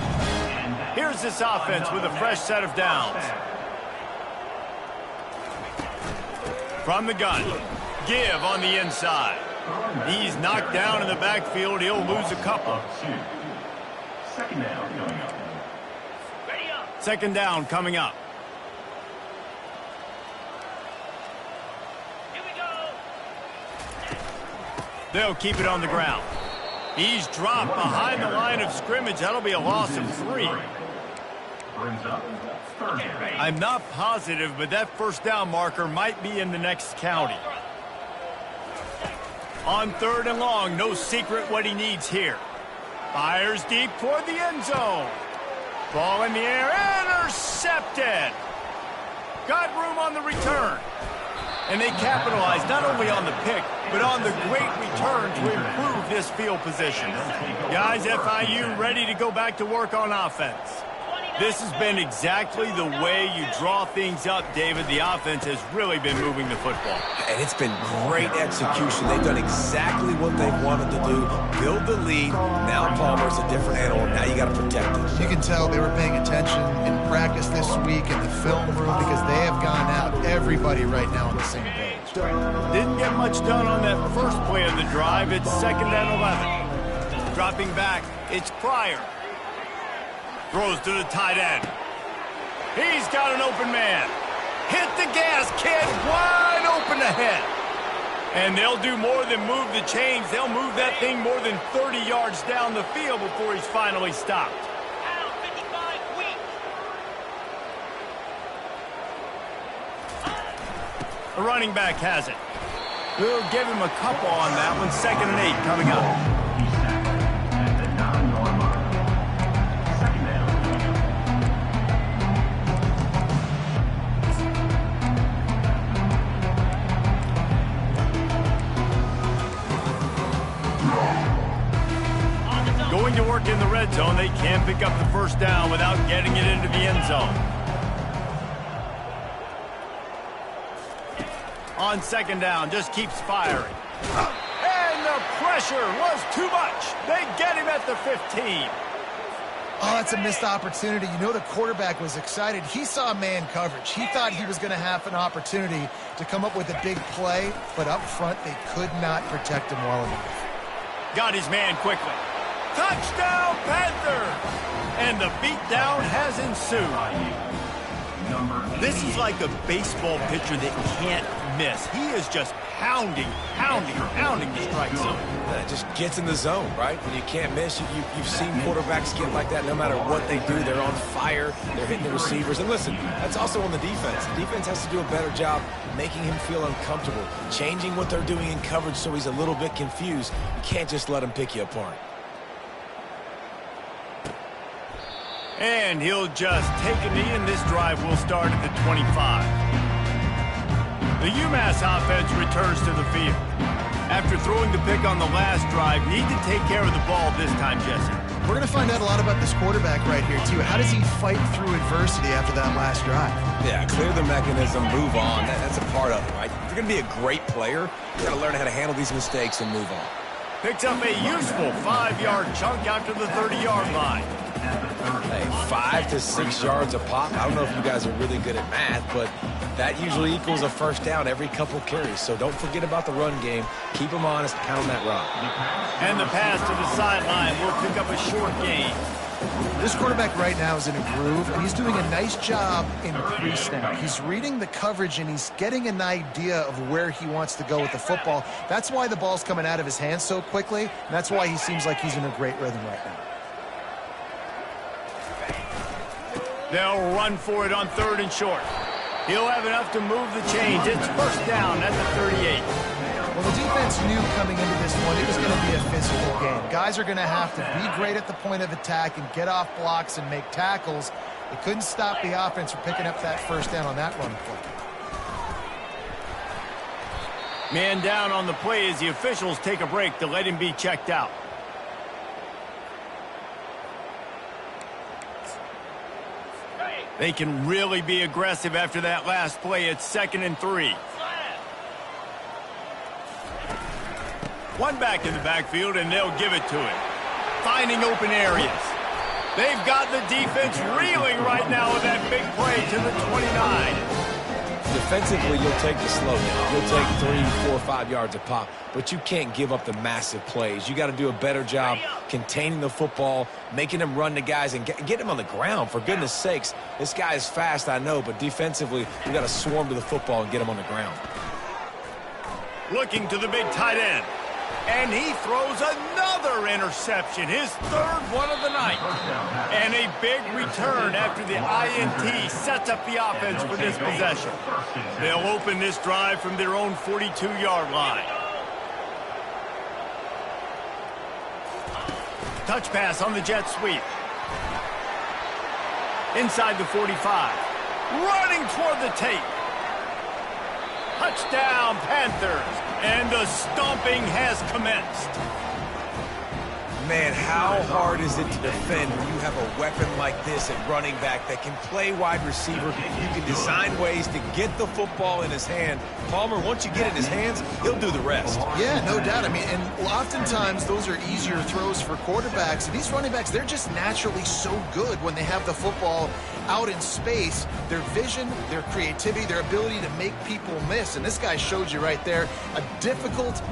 Here's this offense with a fresh set of downs. From the gun, give on the inside. He's knocked down in the backfield. He'll lose a couple. 2nd down coming up. 2nd down coming up. They'll keep it on the ground. He's dropped behind the line of scrimmage. That'll be a loss of 3. Brings up 3rd down. I'm not positive, but that first down marker might be in the next county. On 3rd and long, no secret what he needs here. Fires deep toward the end zone. Ball in the air, intercepted. Got room on the return. And they capitalized not only on the pick, but on the great return to improve this field position. Guys, FIU ready to go back to work on offense. This has been exactly the way you draw things up, David. The offense has really been moving the football. And it's been great execution. They've done exactly what they've wanted to do. Build the lead. Now Palmer's a different animal. Now you got to protect it. You can tell they were paying attention in practice this week in the film room because they have gone out, everybody right now on the same page. Didn't get much done on that first play of the drive. It's 2nd and 11. Dropping back, it's Pryor. Throws to the tight end. He's got an open man. Hit the gas, kid. Wide open ahead. And they'll do more than move the chains. They'll move that thing more than 30 yards down the field before he's finally stopped. The running back has it. We'll give him a couple on that one. 2nd and 8 coming up. He's tackled at the 9-yard line. 2nd down. Going to work in the red zone, they can pick up the first down without getting it into the end zone. On 2nd down, just keeps firing. And the pressure was too much. They get him at the 15. Oh, that's a missed opportunity. You know the quarterback was excited. He saw man coverage. He thought he was going to have an opportunity to come up with a big play, but up front they could not protect him well enough. Got his man quickly. Touchdown, Panthers! And the beatdown has ensued. This is like a baseball pitcher that can't miss. He is just pounding the strike zone. It just gets in the zone, right? When you can't miss, you've seen quarterbacks get like that no matter what they do. They're on fire. They're hitting the receivers. And listen, that's also on the defense. The defense has to do a better job making him feel uncomfortable, changing what they're doing in coverage so he's a little bit confused. You can't just let him pick you apart. And he'll just take a knee, and this drive will start at the 25. The UMass offense returns to the field. After throwing the pick on the last drive, need to take care of the ball this time, Jesse. We're going to find out a lot about this quarterback right here, too. How does he fight through adversity after that last drive? Yeah, clear the mechanism, move on. That's a part of it, right? If you're going to be a great player, you got to learn how to handle these mistakes and move on. Picks up a useful 5-yard chunk after the 30-yard line. Hey, 5 to 6 yards a pop. I don't know if you guys are really good at math, but that usually equals a first down every couple carries. So don't forget about the run game. Keep them honest, pound that rock. And the pass to the sideline will pick up a short gain. This quarterback right now is in a groove, and he's doing a nice job in pre-snap. He's reading the coverage, and he's getting an idea of where he wants to go with the football. That's why the ball's coming out of his hands so quickly, and that's why he seems like he's in a great rhythm right now. They'll run for it on 3rd and short. He'll have enough to move the chains. It's first down at the 38. Well, the defense knew coming into this one it was going to be a physical game. Guys are going to have to be great at the point of attack and get off blocks and make tackles. They couldn't stop the offense from picking up that first down on that run play. Man down on the play as the officials take a break to let him be checked out. They can really be aggressive after that last play. It's 2nd and 3. One back in the backfield, and they'll give it to him. Finding open areas. They've got the defense reeling right now with that big play to the 29. Defensively, you'll take the slow down. You'll take 3, 4, 5 yards a pop, but you can't give up the massive plays. You got to do a better job containing the football, making them run the guys, and get him on the ground. For goodness sakes, this guy is fast, I know, but defensively, you got to swarm to the football and get him on the ground. Looking to the big tight end. And he throws another interception, his 3rd one of the night. And a big return after the INT sets up the offense for this possession. They'll open this drive from their own 42-yard line. Touch pass on the jet sweep. Inside the 45. Running toward the tape. Touchdown, Panthers. And the stomping has commenced. Man, how hard is it to defend when you have a weapon like this at running back that can play wide receiver? You can design ways to get the football in his hand. Palmer, once you get it in his hands, he'll do the rest. Yeah, no doubt. I mean, and oftentimes those are easier throws for quarterbacks. And these running backs, they're just naturally so good when they have the football out in space. Their vision, their creativity, their ability to make people miss. And this guy showed you right there a difficult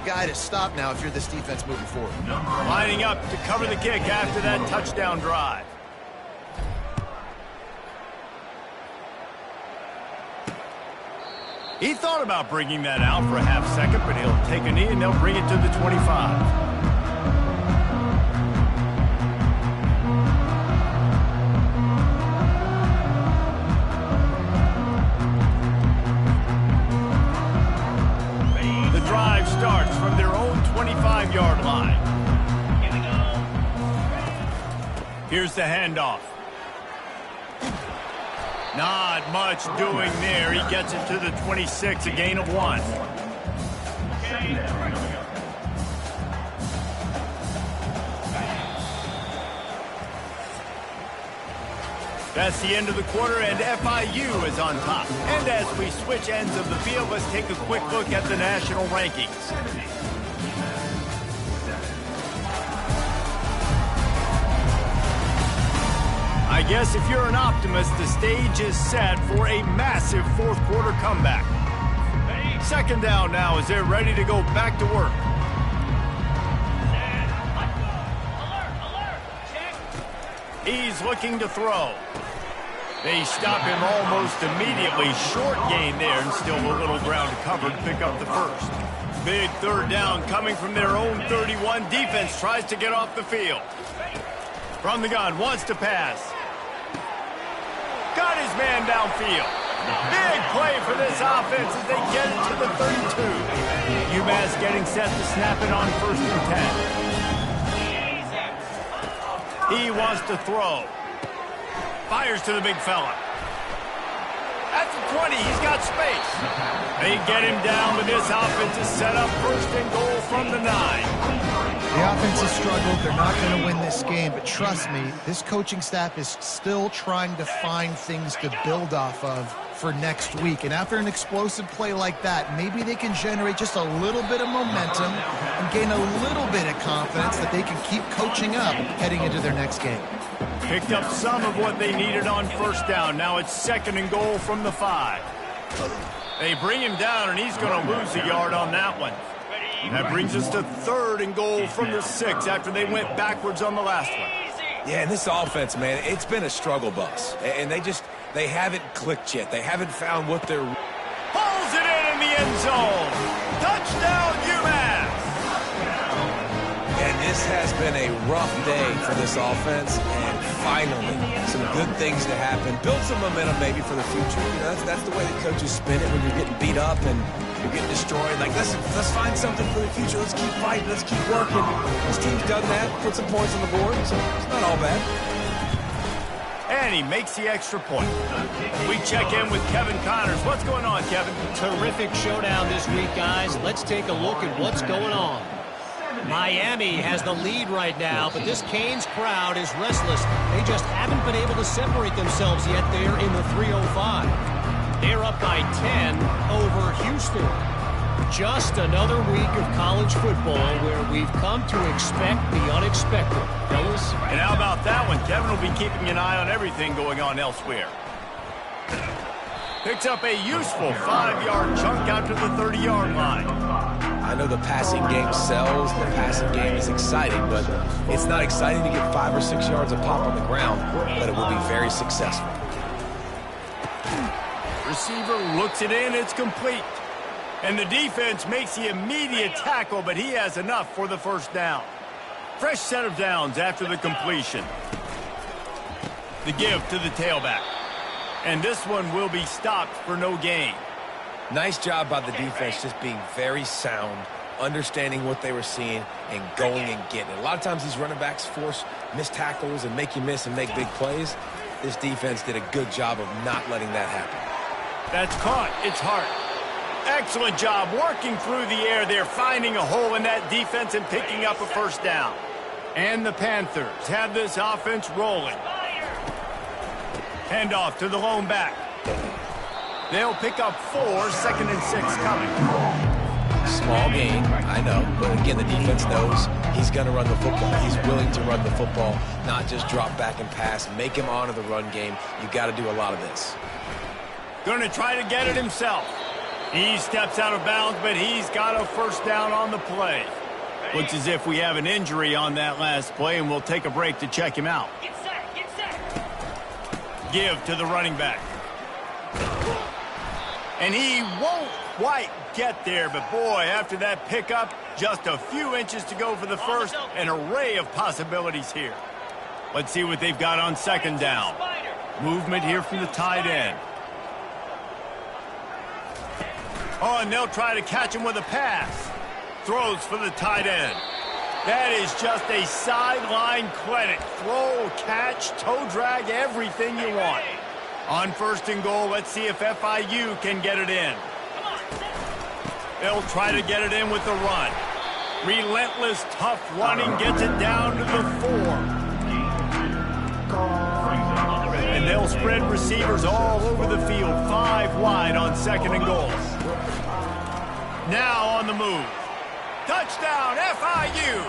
guy to stop now if you're this defense moving forward. Lining up to cover the kick after that touchdown drive. He thought about bringing that out for a half second, but he'll take a knee and they'll bring it to the 25. Drive starts from their own 25-yard line. Here we go. Here's the handoff. Not much doing there. He gets it to the 26, a gain of 1. That's the end of the quarter, and FIU is on top. And as we switch ends of the field, let's take a quick look at the national rankings. I guess if you're an optimist, the stage is set for a massive fourth-quarter comeback. 2nd down now as they're ready to go back to work. He's looking to throw. They stop him almost immediately. Short gain there, and still a little ground to cover to pick up the first. Big 3rd down coming from their own 31. Defense tries to get off the field. From the gun, wants to pass. Got his man downfield. Big play for this offense as they get it to the 32. UMass getting set to snap it on 1st and 10. He wants to throw. Fires to the big fella. At the 20, he's got space. They get him down, but this offense is set up 1st and goal from the 9. The offense has struggled. They're not going to win this game, but trust me, this coaching staff is still trying to find things to build off of for next week. And after an explosive play like that, maybe they can generate just a little bit of momentum and gain a little bit of confidence that they can keep coaching up heading into their next game. Picked up some of what they needed on first down. Now it's 2nd and goal from the 5. They bring him down, and he's going to lose a yard on that one. That brings us to 3rd and goal from the 6 after they went backwards on the last one. Yeah, and this offense, man, it's been a struggle bus. And they haven't clicked yet. They haven't found what they're... Pulls it in the end zone. Touchdown, UMass. And this has been a rough day for this offense. And finally, some good things to happen. Build some momentum maybe for the future. You know, that's the way that coaches spin it when you're getting beat up and you're getting destroyed. Like, let's find something for the future. Let's keep fighting. Let's keep working. This team's done that. Put some points on the board. So it's not all bad. And he makes the extra point. We check in with Kevin Connors. What's going on, Kevin? Terrific showdown this week, guys. Let's take a look at what's going on. Miami has the lead right now, but this Canes crowd is restless. They just haven't been able to separate themselves yet there in the 305. They're up by 10 over Houston. Just another week of college football where we've come to expect the unexpected. Fellas? And how about that one? Kevin will be keeping an eye on everything going on elsewhere. Picks up a useful 5-yard chunk out to the 30-yard line. I know the passing game sells, the passing game is exciting, but it's not exciting to get 5 or 6 yards of pop on the ground, but it will be very successful. Receiver looks it in, it's complete. And the defense makes the immediate tackle, but he has enough for the first down. Fresh set of downs after the completion. The give to the tailback. And this one will be stopped for no gain. Nice job by the defense just being very sound, understanding what they were seeing, and going and getting it. A lot of times these running backs force missed tackles and make you miss and make big plays. This defense did a good job of not letting that happen. That's caught. It's Hart. Excellent job working through the air there, finding a hole in that defense and picking up a first down. And the Panthers have this offense rolling. Handoff to the lone back. They'll pick up 4, 2nd and 6 coming. Small gain, I know, but again, the defense knows he's going to run the football. He's willing to run the football, not just drop back and pass, make him honor the run game. You got to do a lot of this. Going to try to get it himself. He steps out of bounds, but he's got a first down on the play. Looks as if we have an injury on that last play, and we'll take a break to check him out. Get set, get set. Give to the running back. And he won't quite get there, but boy, after that pickup, just a few inches to go for the first. An array of possibilities here. Let's see what they've got on 2nd down. Movement here from the tight end. Oh, and they'll try to catch him with a pass. Throws for the tight end. That is just a sideline clinic. Throw, catch, toe drag, everything you want. On 1st and goal, let's see if FIU can get it in. They'll try to get it in with the run. Relentless, tough running gets it down to the 4. And they'll spread receivers all over the field, 5 wide on 2nd and goal. Now on the move. Touchdown, FIU!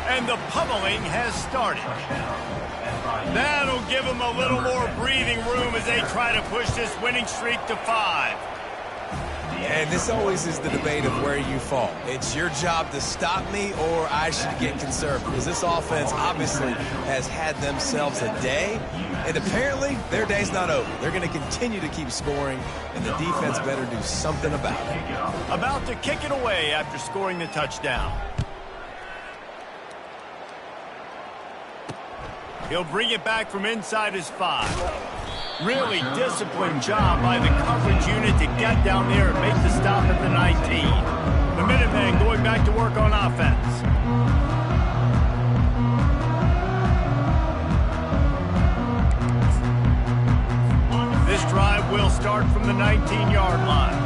And the pummeling has started. That'll give them a little more breathing room as they try to push this winning streak to 5. And this always is the debate of where you fall. It's your job to stop me, or I should get conservative. Because this offense obviously has had themselves a day, and apparently their day's not over. They're going to continue to keep scoring, and the defense better do something about it. About to kick it away after scoring the touchdown. He'll bring it back from inside his 5. Really disciplined job by the coverage unit to get down there and make the stop at the 19. The Minutemen going back to work on offense. This drive will start from the 19-yard line.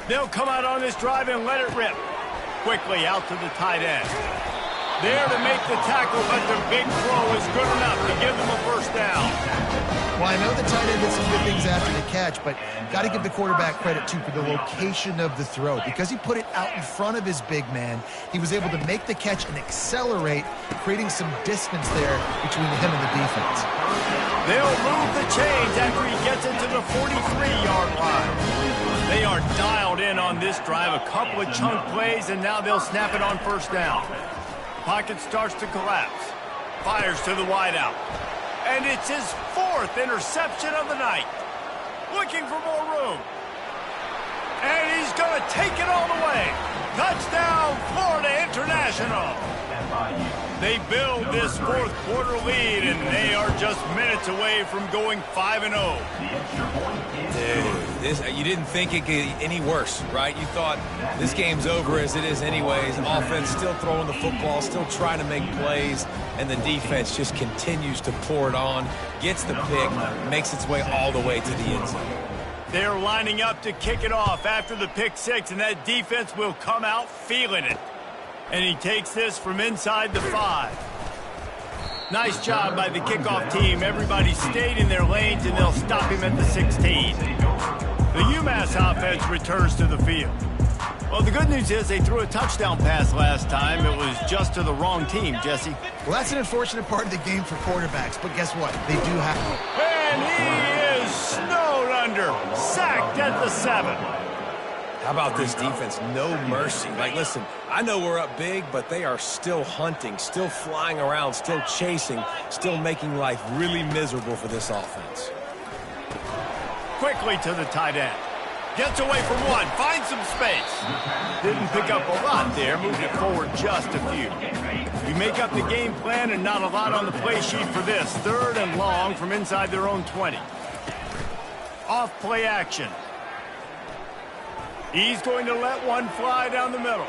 They'll come out on this drive and let it rip. Quickly out to the tight end. There to make the tackle, but the big throw is good enough to give them a first down. Well, I know the tight end did some good things after the catch, but got to give the quarterback credit, too, for the location of the throw. Because he put it out in front of his big man, he was able to make the catch and accelerate, creating some distance there between him and the defense. They'll move the chains after he gets into the 43-yard line. They are dialed in on this drive, a couple of chunk plays, and now they'll snap it on first down. Pocket starts to collapse. Fires to the wideout. And it's his 4th interception of the night. Looking for more room. And he's going to take it all the way. Touchdown, Florida International. They build this 4th quarter lead, and they are just minutes away from going 5-0. Dude, you didn't think it could get any worse, right? You thought this game's over as it is anyways. Offense still throwing the football, still trying to make plays, and the defense just continues to pour it on, gets the pick, makes its way all the way to the end zone. They're lining up to kick it off after the pick 6, and that defense will come out feeling it. And he takes this from inside the 5. Nice job by the kickoff team. Everybody stayed in their lanes, and they'll stop him at the 16. The UMass offense returns to the field. Well, the good news is they threw a touchdown pass last time. It was just to the wrong team, Jesse. Well, that's an unfortunate part of the game for quarterbacks, but guess what? They do have to. And he is snowed under, sacked at the 7. How about this defense? No mercy. Like, listen, I know we're up big, but they are still hunting, still flying around, still chasing, still making life really miserable for this offense. Quickly to the tight end. Gets away from one, finds some space. Didn't pick up a lot there, moved it forward just a few. You make up the game plan and not a lot on the play sheet for this. 3rd and long from inside their own 20. Off play action. He's going to let one fly down the middle.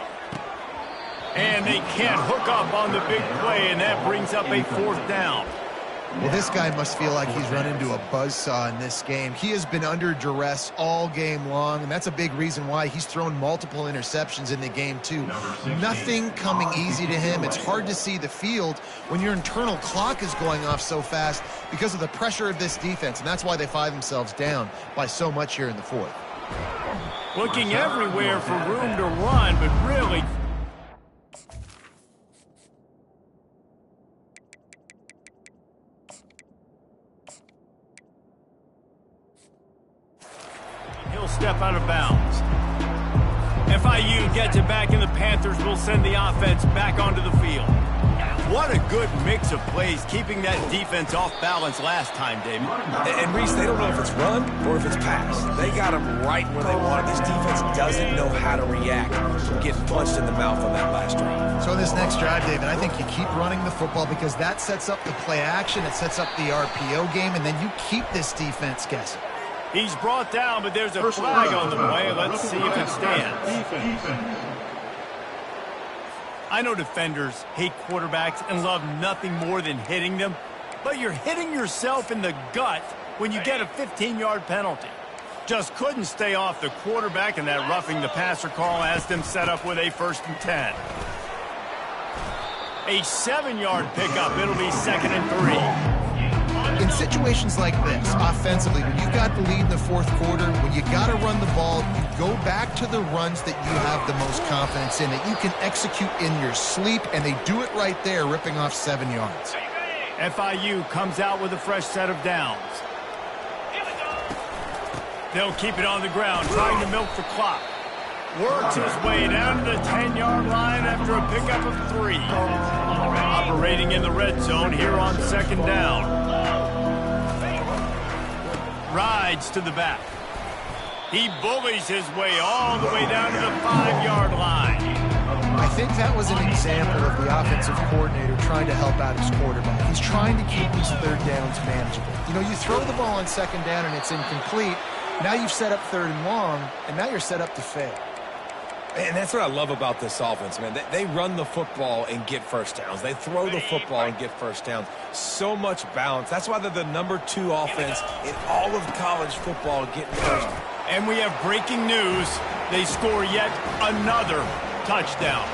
And they can't hook up on the big play, and that brings up a 4th down. Well, this guy must feel like he's run into a buzzsaw in this game. He has been under duress all game long, and that's a big reason why he's thrown multiple interceptions in the game, too. Nothing coming easy to him. It's hard to see the field when your internal clock is going off so fast because of the pressure of this defense, and that's why they find themselves down by so much here in the 4th. Looking everywhere for room to run, but really... He'll step out of bounds. FIU gets it back, and the Panthers will send the offense back onto the field. What a good mix of plays, keeping that defense off balance last time, David. And Reese, they don't know if it's run or if it's pass. They got them right where they want it. This defense doesn't know how to react from getting punched in the mouth on that last drive. So in this next drive, David, I think you keep running the football because that sets up the play action, it sets up the RPO game, and then you keep this defense guessing. He's brought down, but there's a flag on the play. Let's see if it stands. I know defenders hate quarterbacks and love nothing more than hitting them, but you're hitting yourself in the gut when you get a 15-yard penalty. Just couldn't stay off the quarterback, and that roughing the passer call has them set up with a 1st and 10. A 7-yard pickup. It'll be 2nd and 3. In situations like this, offensively, when you've got the lead in the 4th quarter, when you got to run the ball, you go back to the runs that you have the most confidence in, that you can execute in your sleep, and they do it right there, ripping off 7 yards. FIU comes out with a fresh set of downs. They'll keep it on the ground, trying to milk the clock. Works his way down to the 10-yard line after a pickup of 3. Operating in the red zone here on 2nd down. Rides to the back. He bullies his way all the way down to the 5-yard line. I think that was an example of the offensive coordinator trying to help out his quarterback. He's trying to keep these 3rd downs manageable. You know, you throw the ball on 2nd down and it's incomplete. Now you've set up 3rd and long, and now you're set up to fail. And that's what I love about this offense, man. They run the football and get first downs. They throw the football and get first downs. So much balance. That's why they're the #2 offense in all of college football getting first. And we have breaking news. They score yet another touchdown.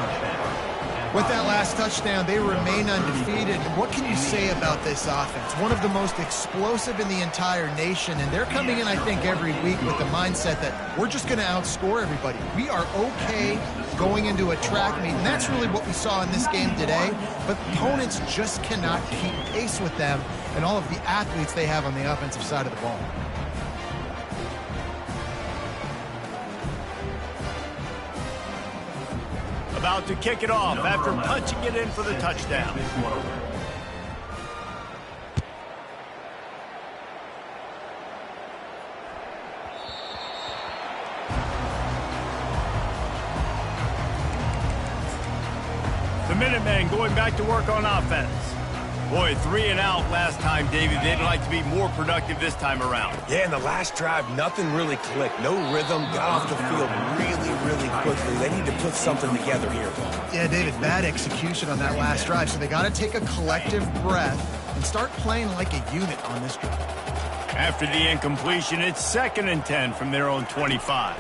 With that last touchdown, they remain undefeated. What can you say about this offense? One of the most explosive in the entire nation, and they're coming in, I think, every week with the mindset that we're just going to outscore everybody. We are okay going into a track meet, and that's really what we saw in this game today, but opponents just cannot keep pace with them and all of the athletes they have on the offensive side of the ball. About to kick it off after punching it in for the touchdown. The Minutemen going back to work on offense. Boy, 3 and out last time, David. They'd like to be more productive this time around. Yeah, in the last drive, nothing really clicked. No rhythm, got off the field really quickly. They need to put something together here. Yeah, David, bad execution on that last drive, so they got to take a collective breath and start playing like a unit on this drive. After the incompletion, it's 2nd and 10 from their own 25.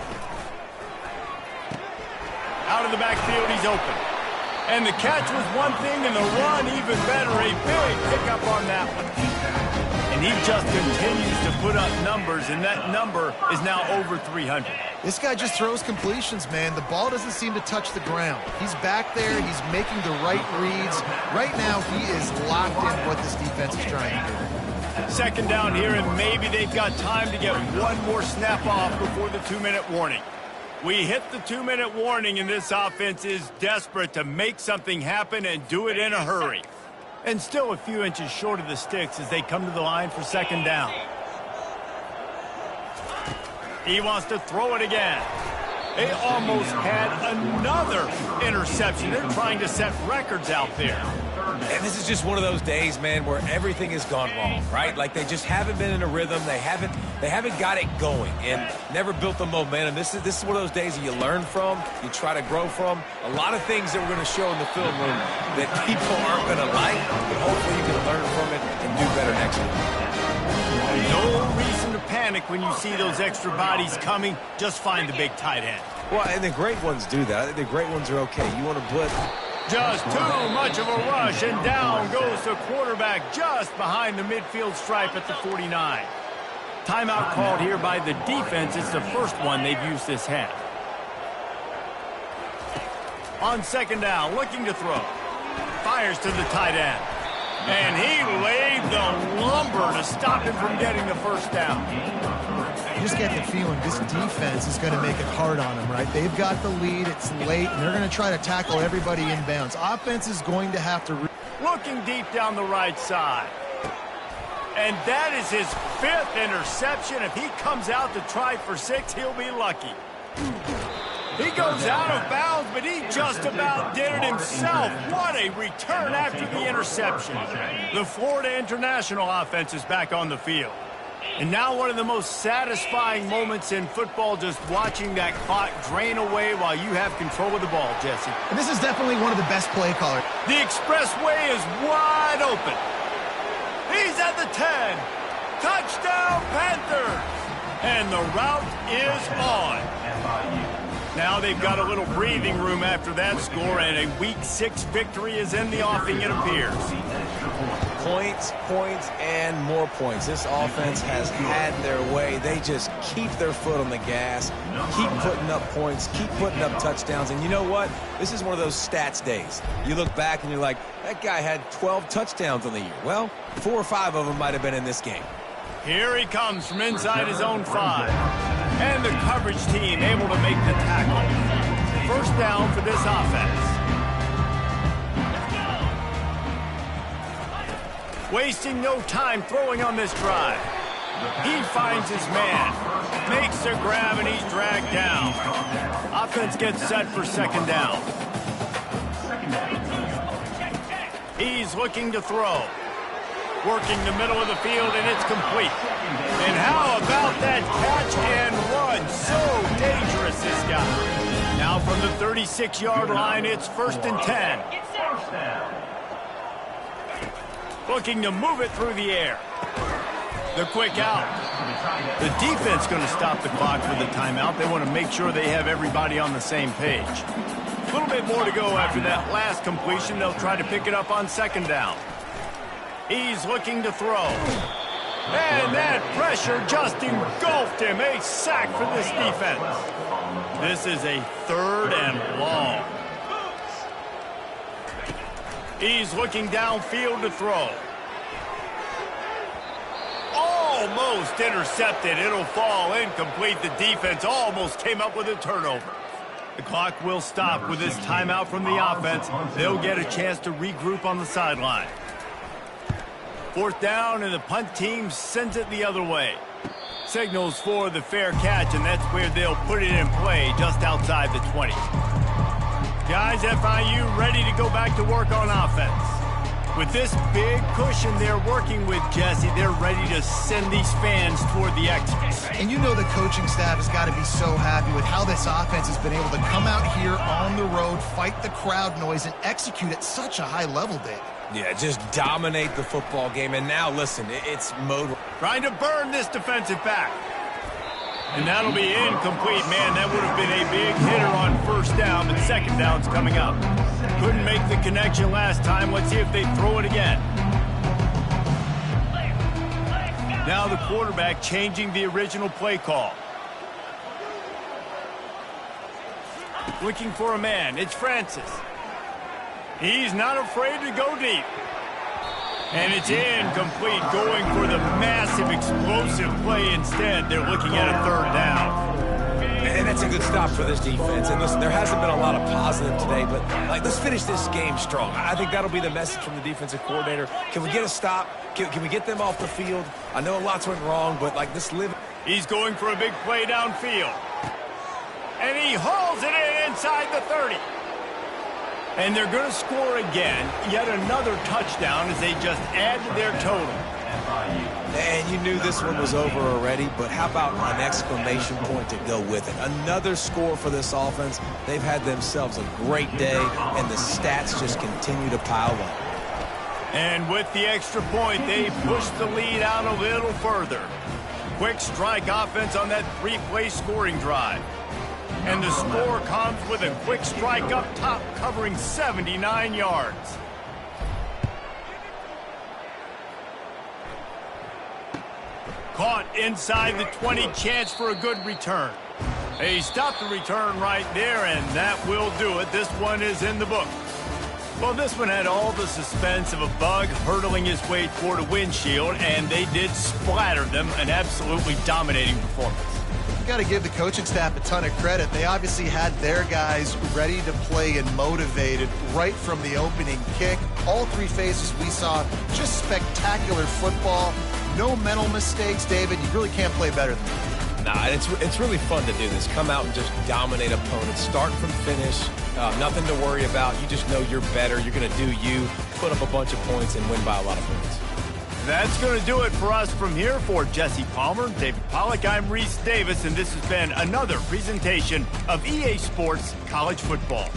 Out of the backfield, he's open. And the catch was one thing, and the run even better. A big pickup on that one. And he just continues to put up numbers, and that number is now over 300. This guy just throws completions, man. The ball doesn't seem to touch the ground. He's back there. He's making the right reads. Right now, he is locked in what this defense is trying to do. 2nd down here, and maybe they've got time to get one more snap off before the 2-minute warning. We hit the 2-minute warning, and this offense is desperate to make something happen and do it in a hurry. And still a few inches short of the sticks as they come to the line for 2nd down. He wants to throw it again. They almost had another interception. They're trying to set records out there. And this is just one of those days, man, where everything has gone wrong, right? Like they just haven't been in a rhythm. They haven't got it going and never built the momentum. This is one of those days that you learn from, you try to grow from. A lot of things that we're going to show in the film room that people aren't going to like, but hopefully you can learn from it and do better next week. No reason to panic when you see those extra bodies coming. Just find the big tight end. Well, and the great ones do that. I think the great ones are okay. You want to blitz. Just too much of a rush, and down goes the quarterback just behind the midfield stripe at the 49. Timeout called here by the defense. It's the first one they've used this half. On 2nd down, looking to throw. Fires to the tight end. And he laid the lumber to stop him from getting the 1st down. You just get the feeling this defense is going to make it hard on them, right? They've got the lead. It's late, and they're going to try to tackle everybody inbounds. Offense is going to have to... Looking deep down the right side. And that is his 5th interception. If he comes out to try for 6, he'll be lucky. He goes out of bounds, but he just about did it himself. What a return after the interception. The Florida International offense is back on the field. And now one of the most satisfying moments in football, just watching that clock drain away while you have control of the ball, Jesse. And this is definitely one of the best play callers. The expressway is wide open. He's at the 10. Touchdown, Panthers. And the route is on. Now they've got a little breathing room after that score, and a Week 6 victory is in the offing, it appears. Points, and more points. This offense has had their way. They just keep their foot on the gas, keep putting up points, keep putting up touchdowns. And you know what? This is one of those stats days. You look back and you're like, that guy had 12 touchdowns on the year. Well, 4 or 5 of them might have been in this game. Here he comes from inside his own 5. And the coverage team able to make the tackle. 1st down for this offense. Wasting no time throwing on this drive. He finds his man. Makes the grab, and he's dragged down. Offense gets set for 2nd down. He's looking to throw. Working the middle of the field, and it's complete. And how about that catch and run? So dangerous, this guy. Now from the 36-yard line, it's 1st and 10. Looking to move it through the air. The quick out. The defense going to stop the clock with the timeout. They want to make sure they have everybody on the same page. A little bit more to go after that last completion. They'll try to pick it up on second down. He's looking to throw. And that pressure just engulfed him. A sack for this defense. This is a 3rd and long. He's looking downfield to throw. Almost intercepted. It'll fall incomplete. The defense almost came up with a turnover. The clock will stop with this timeout from the offense. They'll get a chance to regroup on the sideline. 4th down, and the punt team sends it the other way. Signals for the fair catch, and that's where they'll put it in play, just outside the 20. Guys, FIU ready to go back to work on offense. With this big cushion they're working with, Jesse, they're ready to send these fans toward the exits. And you know the coaching staff has got to be so happy with how this offense has been able to come out here on the road, fight the crowd noise, and execute at such a high level, David. Yeah, just dominate the football game. And now, listen, it's mode. Trying to burn this defensive back. And that'll be incomplete. Man, that would have been a big hitter on 1st down, but 2nd down's coming up. Couldn't make the connection last time. Let's see if they throw it again. Now the quarterback changing the original play call. Looking for a man. It's Francis. He's not afraid to go deep. And it's incomplete, going for the massive explosive play instead. They're looking at a 3rd down. And that's a good stop for this defense. And listen, there hasn't been a lot of positive today, but let's finish this game strong. I think that'll be the message from the defensive coordinator. Can we get a stop? Can we get them off the field? I know lots went wrong, but this live. He's going for a big play downfield. And he hauls it in inside the 30. And they're going to score again. Yet another touchdown as they just add to their total. And you knew this one was over already, but how about an exclamation point to go with it? Another score for this offense. They've had themselves a great day, and the stats just continue to pile up. And with the extra point, they push the lead out a little further. Quick strike offense on that 3-play scoring drive. And the score comes with a quick strike up top, covering 79 yards. Caught inside the 20, chance for a good return. They stopped the return right there, and that will do it. This one is in the book. Well, this one had all the suspense of a bug hurtling his way toward a windshield, and they did splatter them. An absolutely dominating performance. Got to give the coaching staff a ton of credit. They obviously had their guys ready to play and motivated right from the opening kick. All 3 phases we saw, just spectacular football. No mental mistakes, David. You really can't play better than that. Nah, it's really fun to do this. Come out and just dominate opponents. Start from finish. Nothing to worry about. You just know you're better. You're going to do you, put up a bunch of points, and win by a lot of points. That's going to do it for us from here. For Jesse Palmer, David Pollack, I'm Reese Davis, and this has been another presentation of EA Sports College Football.